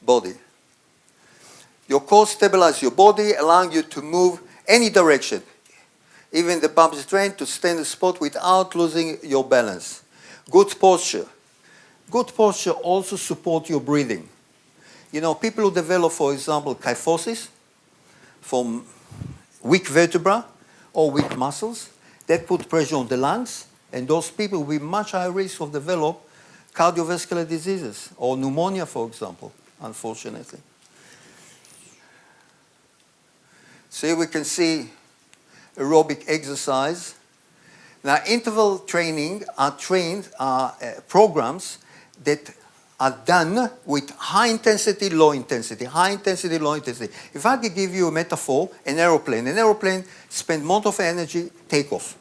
body. Your core stabilizes your body, allowing you to move any direction, even the bump strength, to stay in the spot without losing your balance. Good posture. Good posture also supports your breathing. You know, people who develop, for example, kyphosis from weak vertebra or weak muscles, that put pressure on the lungs, and those people will be much higher risk of develop cardiovascular diseases or pneumonia, for example, unfortunately. So here we can see aerobic exercise. Now, interval training are programs that are done with high intensity, low intensity, high intensity, low intensity. If I could give you a metaphor, an aeroplane spends most of energy takeoff.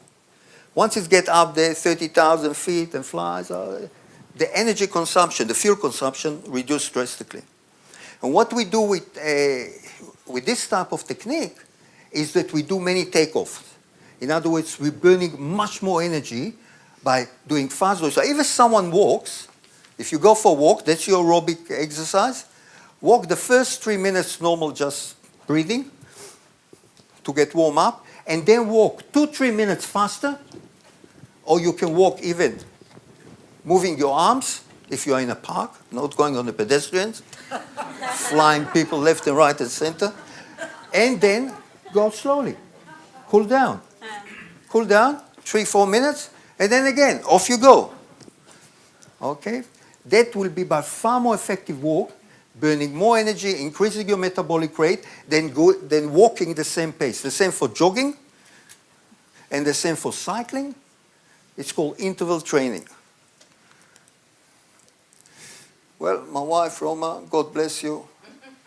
Once it gets up there, 30,000 feet and flies, the energy consumption, the fuel consumption reduces drastically. And what we do with this type of technique is that we do many takeoffs. In other words, we're burning much more energy by doing fast walks. So even if someone walks, if you go for a walk, that's your aerobic exercise. Walk the first 3 minutes normal, just breathing to get warm up, and then walk 2-3 minutes faster, or you can walk even moving your arms if you are in a park, not going on the pedestrians, flying people left and right and center, and then go slowly. Cool down. Cool down, 3-4 minutes, and then again, off you go. Okay? That will be by far more effective walk, burning more energy, increasing your metabolic rate, than walking the same pace. The same for jogging, and the same for cycling. It's called interval training. Well, my wife, Roma, God bless you,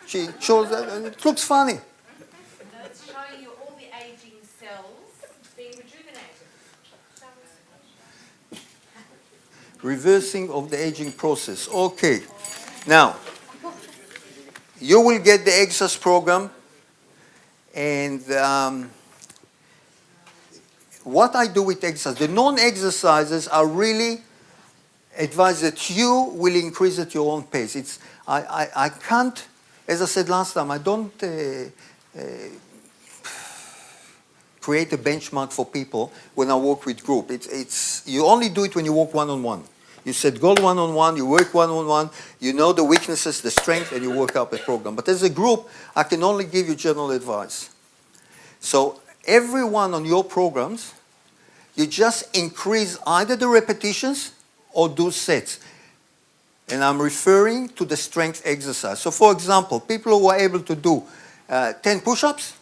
she chose that, and it looks funny. No, it's showing you all the aging cells being rejuvenated. Reversing of the aging process. Okay. Now, you will get the exercise program, and what I do with exercise, the non-exercises are really advise that you will increase at your own pace. I can't, as I said last time, I don't create a benchmark for people when I work with group. You only do it when you work one-on-one. You set goal one-on-one, you work one-on-one, you know the weaknesses, the strength, and you work out a program. But as a group, I can only give you general advice. So everyone on your programs, you just increase either the repetitions or do sets. And I'm referring to the strength exercise. So for example, people who are able to do 10 push-ups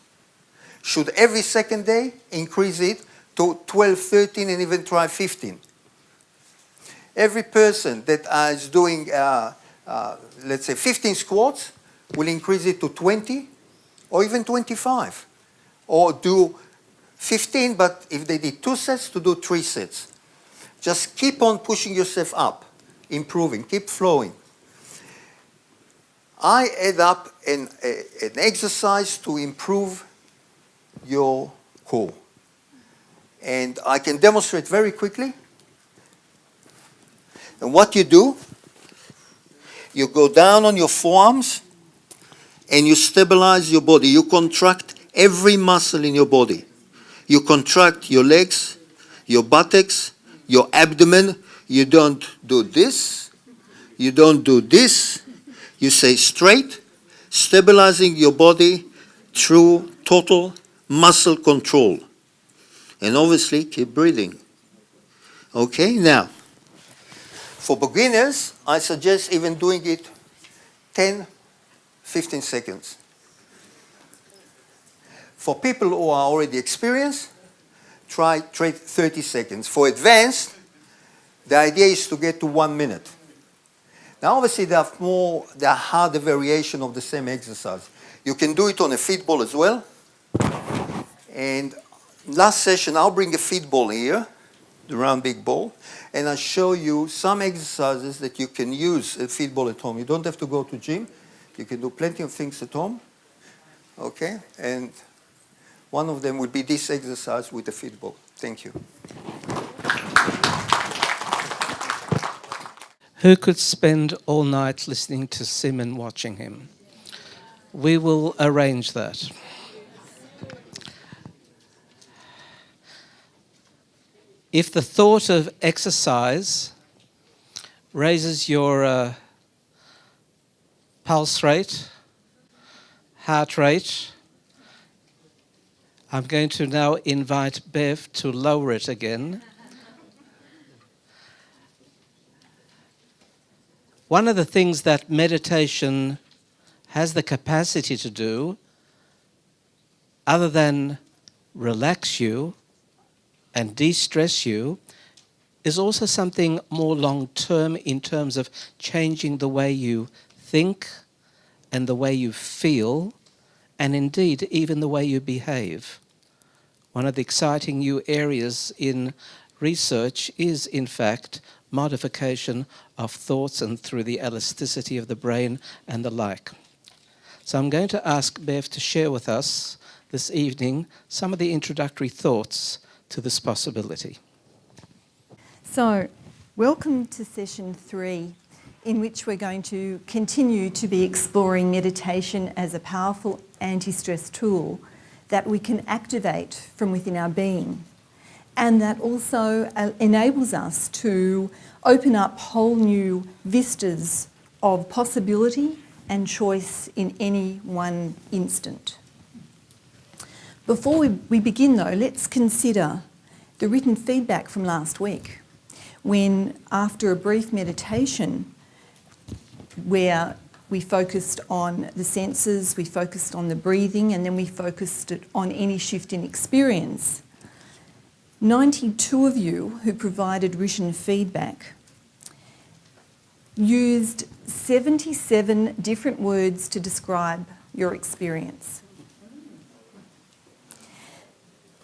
should every second day increase it to 12, 13, and even try 15. Every person that is doing, let's say, 15 squats will increase it to 20 or even 25. Or do 15, but if they did 2 sets, to do 3 sets. Just keep on pushing yourself up, improving, keep flowing. I add up an exercise to improve your core. And I can demonstrate very quickly. And what you do, you go down on your forearms and you stabilize your body. You contract every muscle in your body. You contract your legs, your buttocks, your abdomen. You don't do this. You don't do this. You stay straight, stabilizing your body through total muscle control. And obviously, keep breathing. Okay, now, for beginners, I suggest even doing it 10, 15 seconds. For people who are already experienced, try 30 seconds. For advanced, the idea is to get to 1 minute. Now, obviously, there are harder variation of the same exercise. You can do it on a feed ball as well. And last session, I'll bring a feed ball here, the round big ball, and I'll show you some exercises that you can use a feed ball at home. You don't have to go to gym. You can do plenty of things at home. Okay? And one of them would be this exercise with the feed ball. Thank you. Who could spend all night listening to Sim and watching him? We will arrange that. If the thought of exercise raises your pulse rate, heart rate, I'm going to now invite Bev to lower it again. One of the things that meditation has the capacity to do, other than relax you and de-stress you, is also something more long-term in terms of changing the way you think and the way you feel, and indeed even the way you behave. One of the exciting new areas in research is, in fact, modification of thoughts and through the elasticity of the brain and the like. So I'm going to ask Bev to share with us this evening some of the introductory thoughts to this possibility. So, welcome to session 3, in which we're going to continue to be exploring meditation as a powerful anti-stress tool that we can activate from within our being, and that also enables us to open up whole new vistas of possibility and choice in any one instant. Before we begin though, let's consider the written feedback from last week, when after a brief meditation where we focused on the senses, we focused on the breathing, and then we focused on any shift in experience, 92 of you who provided written feedback used 77 different words to describe your experience.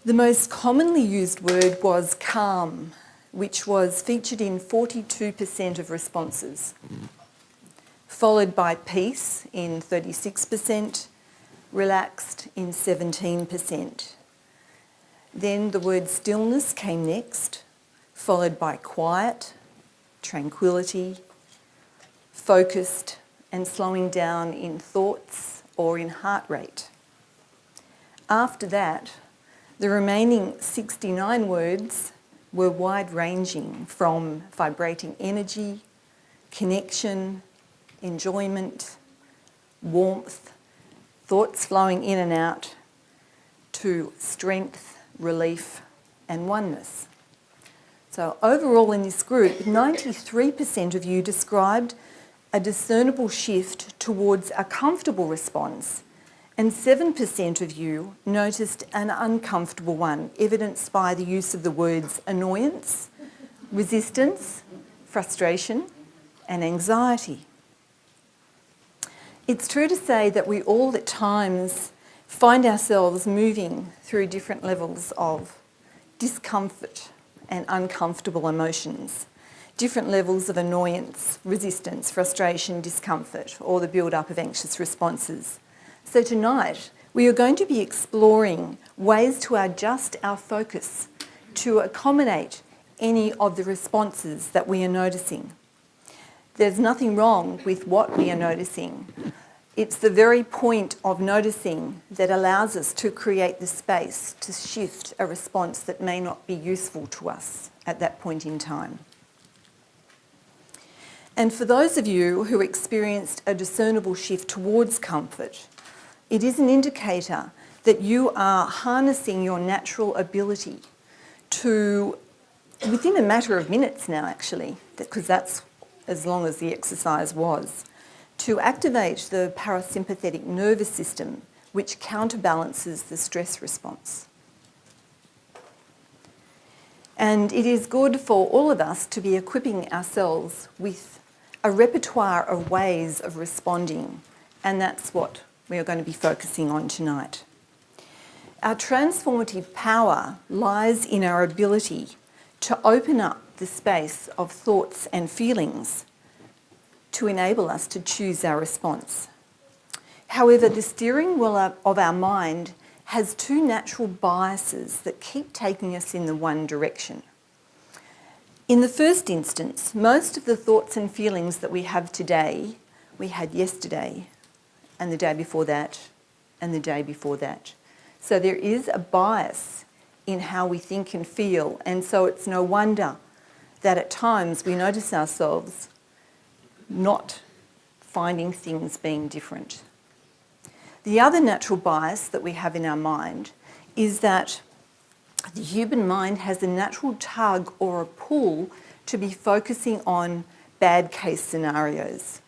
The most commonly used word was calm, which was featured in 42% of responses, followed by peace in 36%, relaxed in 17%. Then the word stillness came next, followed by quiet, tranquility, focused and slowing down in thoughts or in heart rate. After that, the remaining 69 words were wide-ranging, from vibrating energy, connection, enjoyment, warmth, thoughts flowing in and out, to strength, relief and oneness. So overall in this group, 93% of you described a discernible shift towards a comfortable response, and 7% of you noticed an uncomfortable one, evidenced by the use of the words annoyance, resistance, frustration and anxiety. It's true to say that we all at times find ourselves moving through different levels of discomfort and uncomfortable emotions, different levels of annoyance, resistance, frustration, discomfort, or the build-up of anxious responses. So tonight, we are going to be exploring ways to adjust our focus to accommodate any of the responses that we are noticing. There's nothing wrong with what we are noticing. It's the very point of noticing that allows us to create the space to shift a response that may not be useful to us at that point in time. And for those of you who experienced a discernible shift towards comfort, it is an indicator that you are harnessing your natural ability to within a matter of minutes now actually, because that's as long as the exercise was, to activate the parasympathetic nervous system, which counterbalances the stress response. And it is good for all of us to be equipping ourselves with a repertoire of ways of responding, and that's what we are going to be focusing on tonight. Our transformative power lies in our ability to open up the space of thoughts and feelings to enable us to choose our response. However, the steering wheel of our mind has two natural biases that keep taking us in the one direction. In the first instance, most of the thoughts and feelings that we have today, we had yesterday, and the day before that, and the day before that. So there is a bias in how we think and feel, and so it's no wonder that at times we notice ourselves not finding things being different. The other natural bias that we have in our mind is that the human mind has a natural tug or a pull to be focusing on bad case scenarios.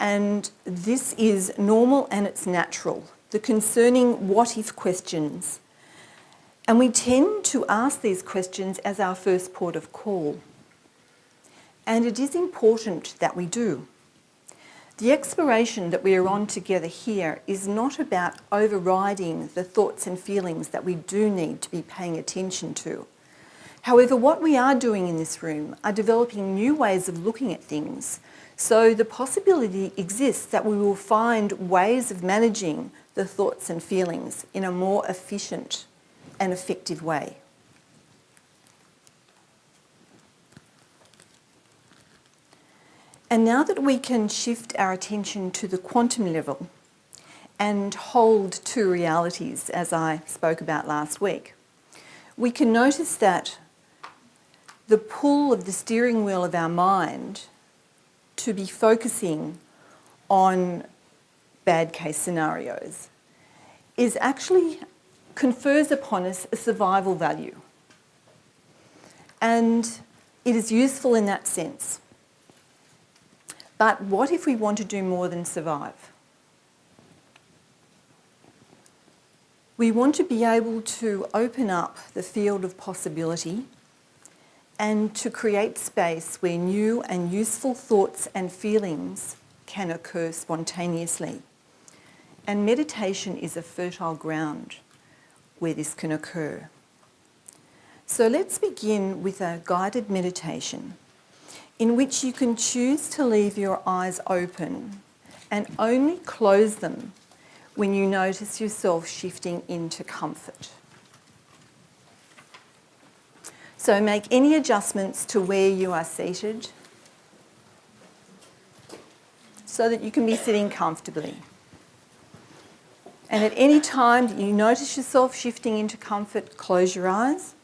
And this is normal and it's natural, the concerning what if questions. And we tend to ask these questions as our first port of call. And it is important that we do. The exploration that we are on together here is not about overriding the thoughts and feelings that we do need to be paying attention to. However, what we are doing in this room are developing new ways of looking at things, so the possibility exists that we will find ways of managing the thoughts and feelings in a more efficient and effective way. And now that we can shift our attention to the quantum level and hold two realities, as I spoke about last week, we can notice that the pull of the steering wheel of our mind to be focusing on bad case scenarios is actually confers upon us a survival value. And it is useful in that sense. But what if we want to do more than survive? We want to be able to open up the field of possibility and to create space where new and useful thoughts and feelings can occur spontaneously. And meditation is a fertile ground where this can occur. So let's begin with a guided meditation in which you can choose to leave your eyes open and only close them when you notice yourself shifting into comfort. So make any adjustments to where you are seated so that you can be sitting comfortably. And at any time that you notice yourself shifting into comfort, close your eyes.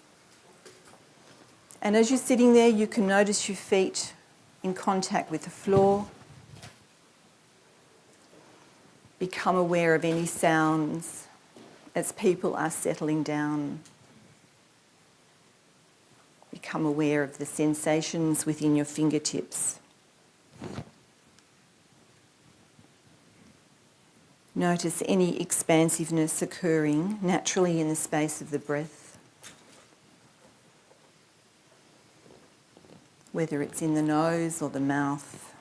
And as you're sitting there, you can notice your feet in contact with the floor. Become aware of any sounds as people are settling down. Become aware of the sensations within your fingertips. Notice any expansiveness occurring naturally in the space of the breath. Whether it's in the nose or the mouth,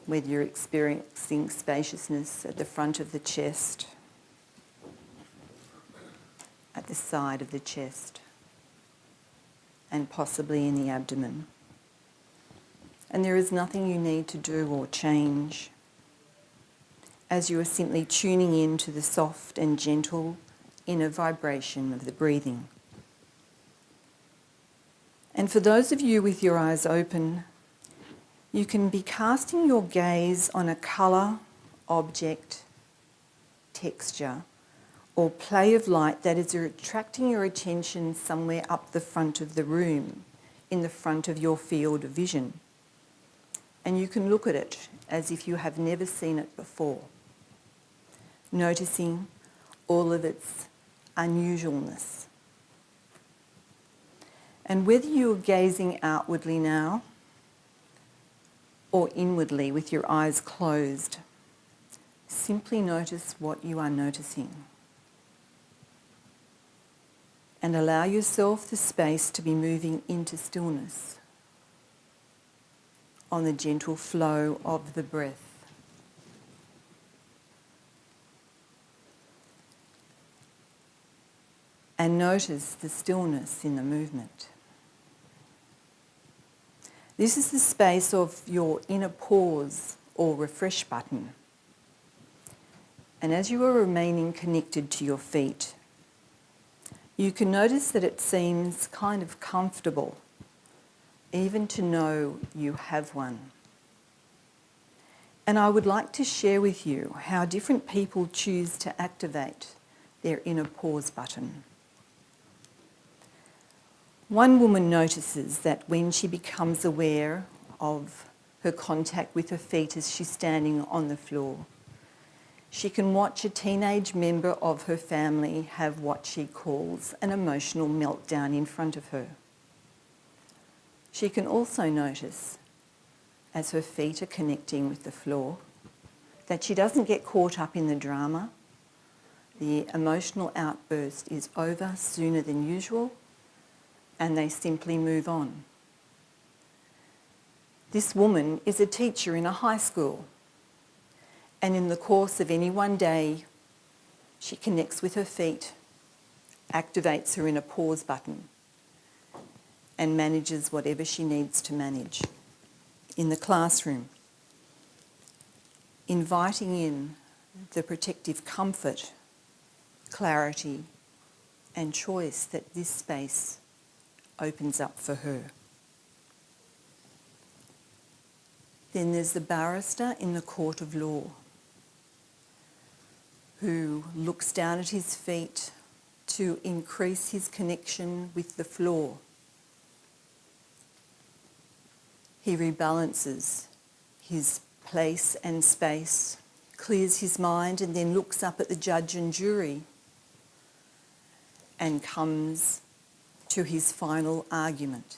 whether you're experiencing spaciousness at the front of the chest, at the side of the chest, and possibly in the abdomen. And there is nothing you need to do or change, as you are simply tuning in to the soft and gentle inner vibration of the breathing. And for those of you with your eyes open, you can be casting your gaze on a colour, object, texture, or play of light that is attracting your attention somewhere up the front of the room, in the front of your field of vision. And you can look at it as if you have never seen it before, noticing all of its unusualness. And whether you're gazing outwardly now or inwardly with your eyes closed, simply notice what you are noticing. And allow yourself the space to be moving into stillness on the gentle flow of the breath. And notice the stillness in the movement. This is the space of your inner pause or refresh button. And as you are remaining connected to your feet, you can notice that it seems kind of comfortable, even to know you have one. And I would like to share with you how different people choose to activate their inner pause button. One woman notices that when she becomes aware of her contact with her feet as she's standing on the floor, she can watch a teenage member of her family have what she calls an emotional meltdown in front of her. She can also notice, as her feet are connecting with the floor, that she doesn't get caught up in the drama. The emotional outburst is over sooner than usual, and they simply move on. This woman is a teacher in a high school, and in the course of any one day, she connects with her feet, activates her inner pause button, and manages whatever she needs to manage. In the classroom, inviting in the protective comfort, clarity, and choice that this space opens up for her. Then there's the barrister in the court of law who looks down at his feet to increase his connection with the floor. He rebalances his place and space, clears his mind, and then looks up at the judge and jury and comes to his final argument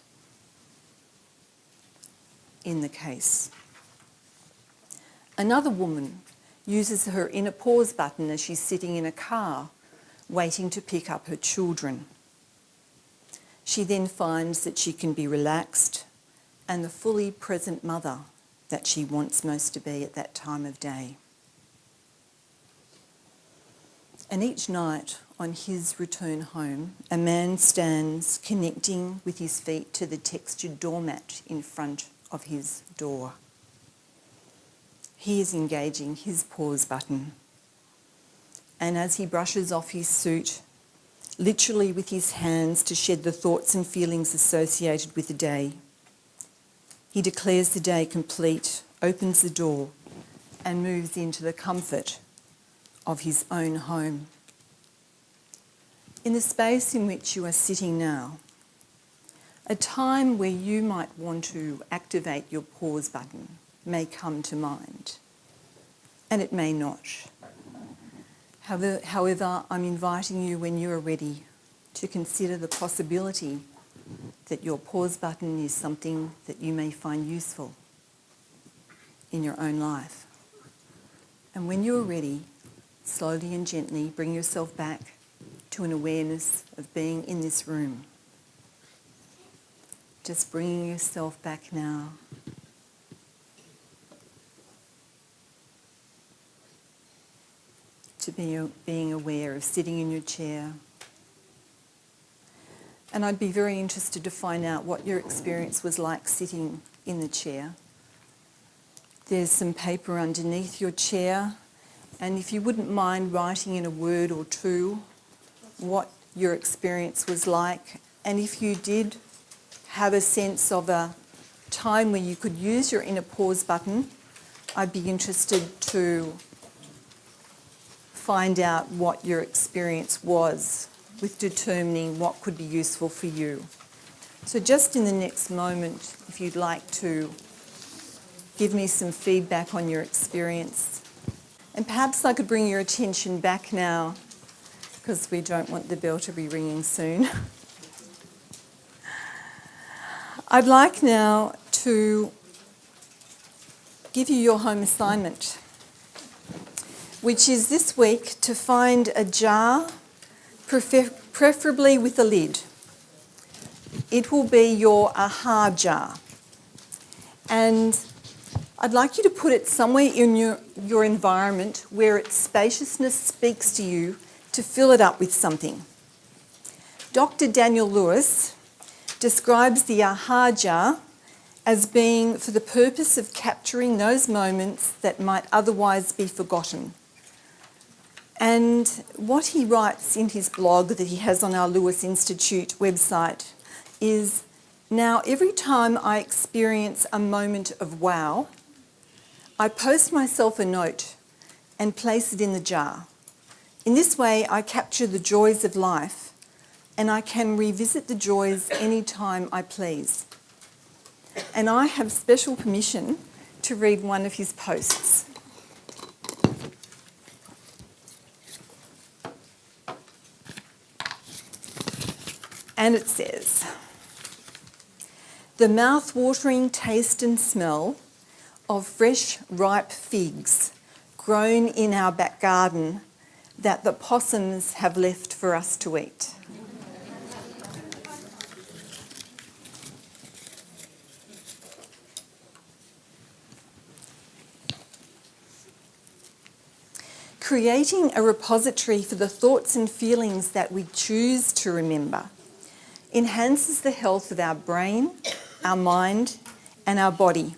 in the case. Another woman uses her inner pause button as she's sitting in a car waiting to pick up her children. She then finds that she can be relaxed and the fully present mother that she wants most to be at that time of day. And each night on his return home, a man stands connecting with his feet to the textured doormat in front of his door. He is engaging his pause button. And as he brushes off his suit, literally with his hands to shed the thoughts and feelings associated with the day, he declares the day complete, opens the door, and moves into the comfort of his own home. In the space in which you are sitting now, a time where you might want to activate your pause button may come to mind, and it may not. However, I'm inviting you when you are ready to consider the possibility that your pause button is something that you may find useful in your own life. And when you're ready, slowly and gently bring yourself back to an awareness of being in this room. Just bringing yourself back now. To being aware of sitting in your chair. And I'd be very interested to find out what your experience was like sitting in the chair. There's some paper underneath your chair, and if you wouldn't mind writing in a word or two what your experience was like, and if you did have a sense of a time where you could use your inner pause button, I'd be interested to find out what your experience was with determining what could be useful for you. So just in the next moment, if you'd like to give me some feedback on your experience. And perhaps I could bring your attention back now, because we don't want the bell to be ringing soon. I'd like now to give you your home assignment, which is this week to find a jar, preferably with a lid. It will be your aha jar. And I'd like you to put it somewhere in your environment where its spaciousness speaks to you to fill it up with something. Dr. Daniel Lewis describes the aha jar as being for the purpose of capturing those moments that might otherwise be forgotten. And what he writes in his blog that he has on our Lewis Institute website is, now every time I experience a moment of wow, I post myself a note and place it in the jar. In this way, I capture the joys of life and I can revisit the joys anytime I please. And I have special permission to read one of his posts. And it says, the mouth-watering taste and smell of fresh, ripe figs grown in our back garden that the possums have left for us to eat. Creating a repository for the thoughts and feelings that we choose to remember enhances the health of our brain, our mind, and our body.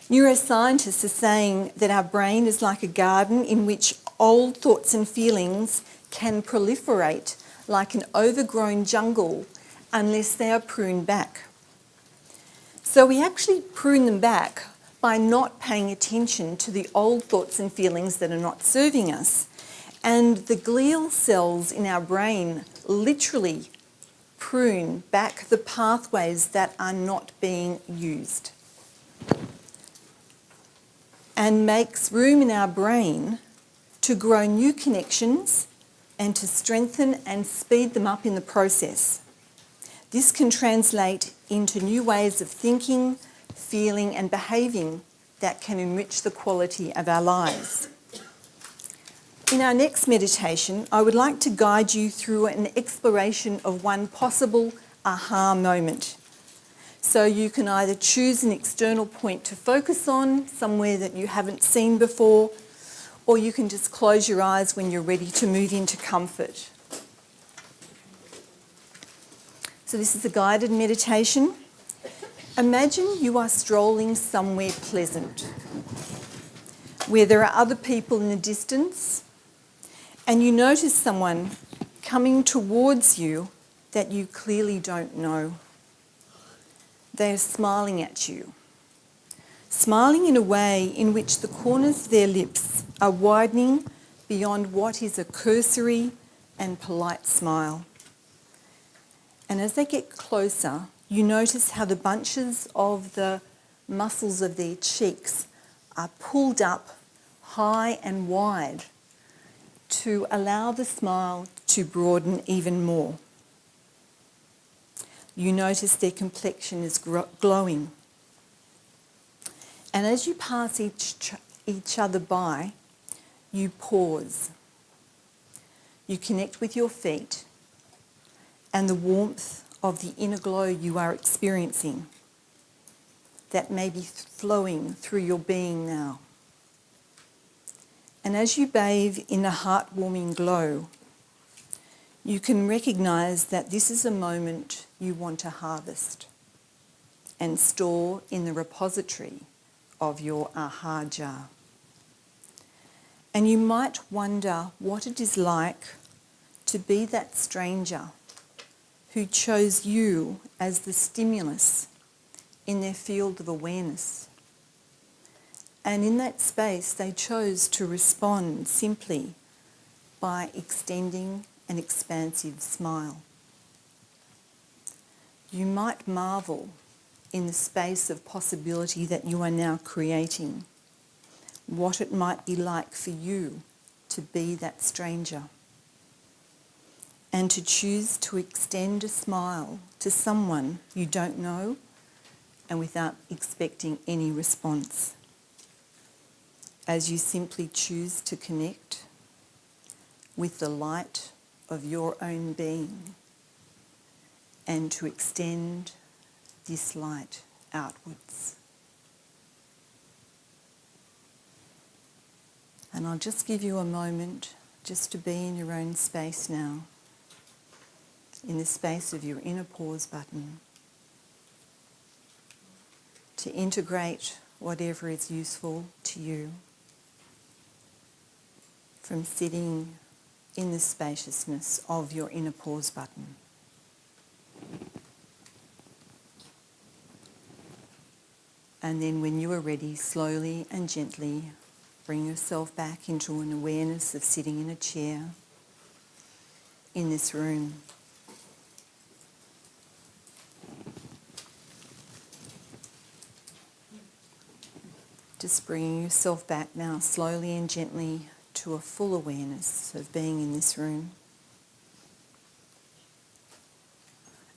Neuroscientists are saying that our brain is like a garden in which old thoughts and feelings can proliferate like an overgrown jungle unless they are pruned back. So we actually prune them back by not paying attention to the old thoughts and feelings that are not serving us. And the glial cells in our brain literally prune back the pathways that are not being used and makes room in our brain to grow new connections and to strengthen and speed them up in the process. This can translate into new ways of thinking, feeling and behaving that can enrich the quality of our lives. In our next meditation, I would like to guide you through an exploration of one possible aha moment. So you can either choose an external point to focus on, somewhere that you haven't seen before, or you can just close your eyes when you're ready to move into comfort. So this is a guided meditation. Imagine you are strolling somewhere pleasant, where there are other people in the distance, and you notice someone coming towards you that you clearly don't know. They are smiling at you, smiling in a way in which the corners of their lips are widening beyond what is a cursory and polite smile. And as they get closer, you notice how the bunches of the muscles of their cheeks are pulled up high and wide to allow the smile to broaden even more. You notice their complexion is glowing. And as you pass each other by, you pause. You connect with your feet and the warmth of the inner glow you are experiencing that may be flowing through your being now. And as you bathe in a heartwarming glow, you can recognise that this is a moment you want to harvest and store in the repository of your aha jar. And you might wonder what it is like to be that stranger who chose you as the stimulus in their field of awareness. And in that space, they chose to respond simply by extending an expansive smile. You might marvel in the space of possibility that you are now creating, what it might be like for you to be that stranger. and to choose to extend a smile to someone you don't know and without expecting any response, as you simply choose to connect with the light of your own being and to extend this light outwards. And I'll just give you a moment just to be in your own space now, in the space of your inner pause button, to integrate whatever is useful to you from sitting in the spaciousness of your inner pause button. And then when you are ready, slowly and gently bring yourself back into an awareness of sitting in a chair in this room. Just bringing yourself back now slowly and gently to a full awareness of being in this room.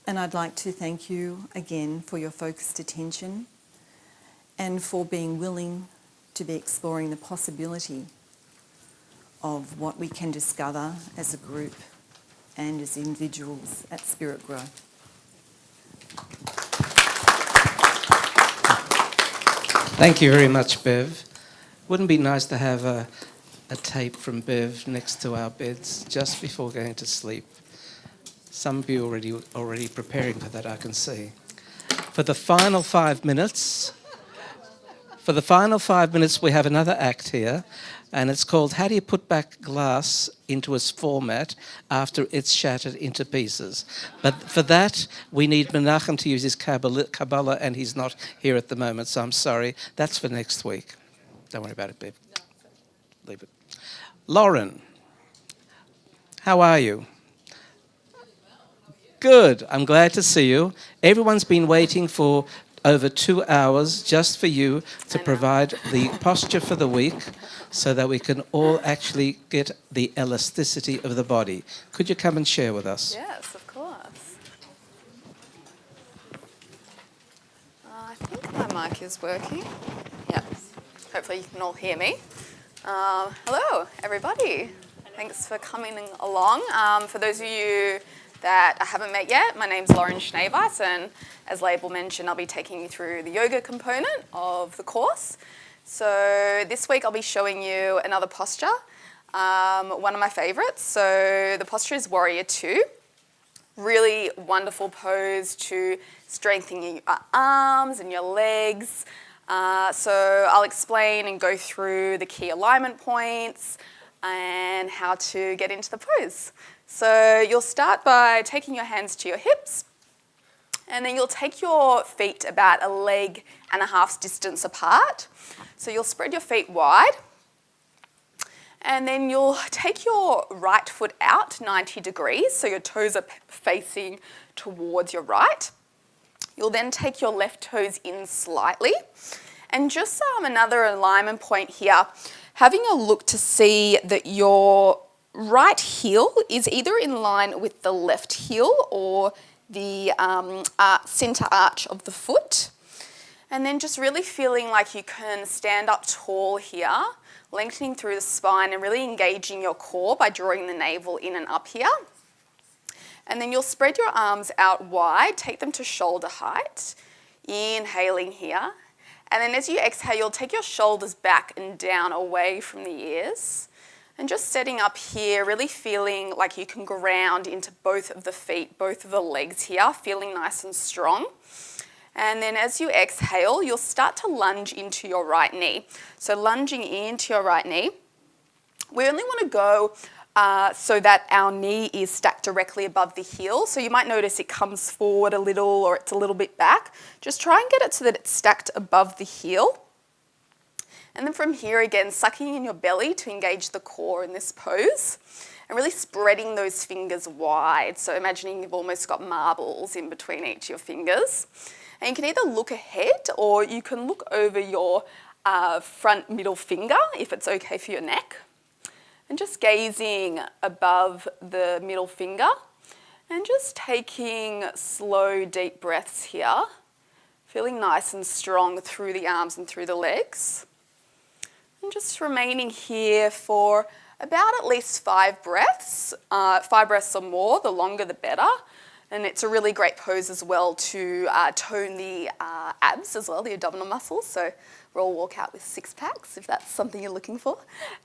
And I'd like to thank you again for your focused attention and for being willing to be exploring the possibility of what we can discover as a group and as individuals at Spiritgrow. Thank you very much, Bev. Wouldn't it be nice to have a tape from Bev next to our beds just before going to sleep? Some of you already preparing for that, I can see. For the final 5 minutes, we have another act here, and it's called How Do You Put Back Glass into its Format After It's Shattered into Pieces? But for that, we need Menachem to use his Kabbala, and he's not here at the moment, so I'm sorry. That's for next week. Don't worry about it, babe. Leave it. Lauren, how are you? Good. I'm glad to see you. Everyone's been waiting for over 2 hours just for you to provide the posture for the week so that we can all actually get the elasticity of the body. Could you come and share with us? Yes, of course. I think my mic is working. Yes. Hopefully you can all hear me. Hello, everybody. Thanks for coming along. For those of you that I haven't met yet, my name's Lauren Schneeweiss, and as Label mentioned, I'll be taking you through the yoga component of the course. So this week I'll be showing you another posture, one of my favorites. So the posture is Warrior 2. Really wonderful pose to strengthen your arms and your legs. So I'll explain and go through the key alignment points and how to get into the pose. So you'll start by taking your hands to your hips, and then you'll take your feet about 1.5 legs distance apart. So you'll spread your feet wide, and then you'll take your right foot out 90 degrees, so your toes are facing towards your right. You'll then take your left toes in slightly, and just another alignment point here, having a look to see that your right heel is either in line with the left heel or the center arch of the foot. And then just really feeling like you can stand up tall here, lengthening through the spine and really engaging your core by drawing the navel in and up here. And then you'll spread your arms out wide, take them to shoulder height, inhaling here. And then as you exhale, you'll take your shoulders back and down away from the ears. And just setting up here, really feeling like you can ground into both of the feet, both of the legs here, feeling nice and strong. And then as you exhale, you'll start to lunge into your right knee. So lunging into your right knee, we only want to go so that our knee is stacked directly above the heel. So you might notice it comes forward a little or it's a little bit back. Just try and get it so that it's stacked above the heel. And then from here again, sucking in your belly to engage the core in this pose and really spreading those fingers wide. So imagining you've almost got marbles in between each of your fingers. And you can either look ahead or you can look over your front middle finger if it's okay for your neck. And just gazing above the middle finger and just taking slow, deep breaths here, feeling nice and strong through the arms and through the legs. And just remaining here for about at least 5 breaths. 5 breaths or more, the longer the better. And it's a really great pose as well to tone the abs as well, the abdominal muscles. So we'll all walk out with 6 packs if that's something you're looking for.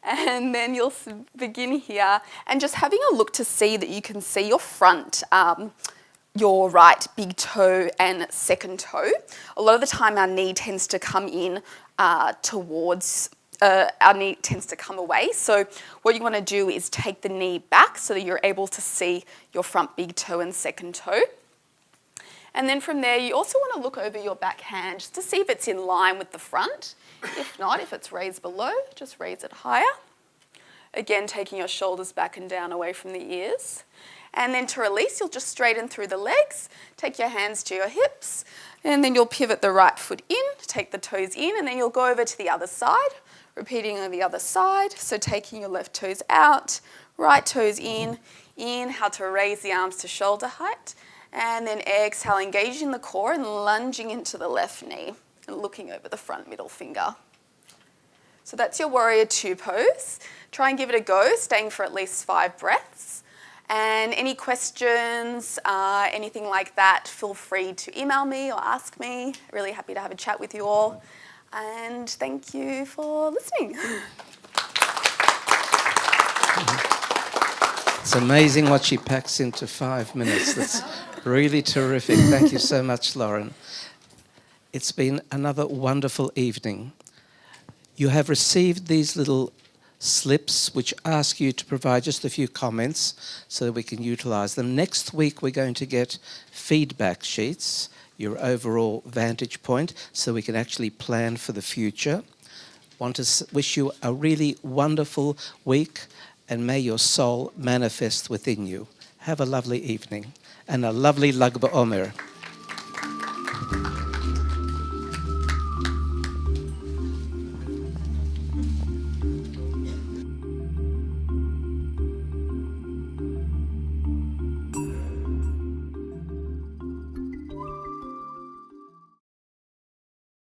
And then you'll begin here and just having a look to see that you can see your front, your right big toe and second toe. A lot of the time our knee tends to come in towards our knee tends to come away. So what you want to do is take the knee back so that you're able to see your front big toe and second toe. And then from there, you also want to look over your back hand just to see if it's in line with the front. If not, if it's raised below, just raise it higher. Again, taking your shoulders back and down away from the ears. And then to release, you'll just straighten through the legs, take your hands to your hips, and then you'll pivot the right foot in, take the toes in, and then you'll go over to the other side. Repeating on the other side, so taking your left toes out, right toes in, inhale to raise the arms to shoulder height, and then exhale, engaging the core and lunging into the left knee and looking over the front middle finger. So that's your Warrior 2 pose. Try and give it a go, staying for at least 5 breaths. And any questions, anything like that, feel free to email me or ask me. Really happy to have a chat with you all. And thank you for listening. It's amazing what she packs into 5 minutes. That's really terrific. Thank you so much, Lauren. It's been another wonderful evening. You have received these little slips which ask you to provide just a few comments so that we can utilise them. Next week we're going to get feedback sheets, your overall vantage point, so we can actually plan for the future. Want to wish you a really wonderful week, and may your soul manifest within you. Have a lovely evening and a lovely Lag BaOmer.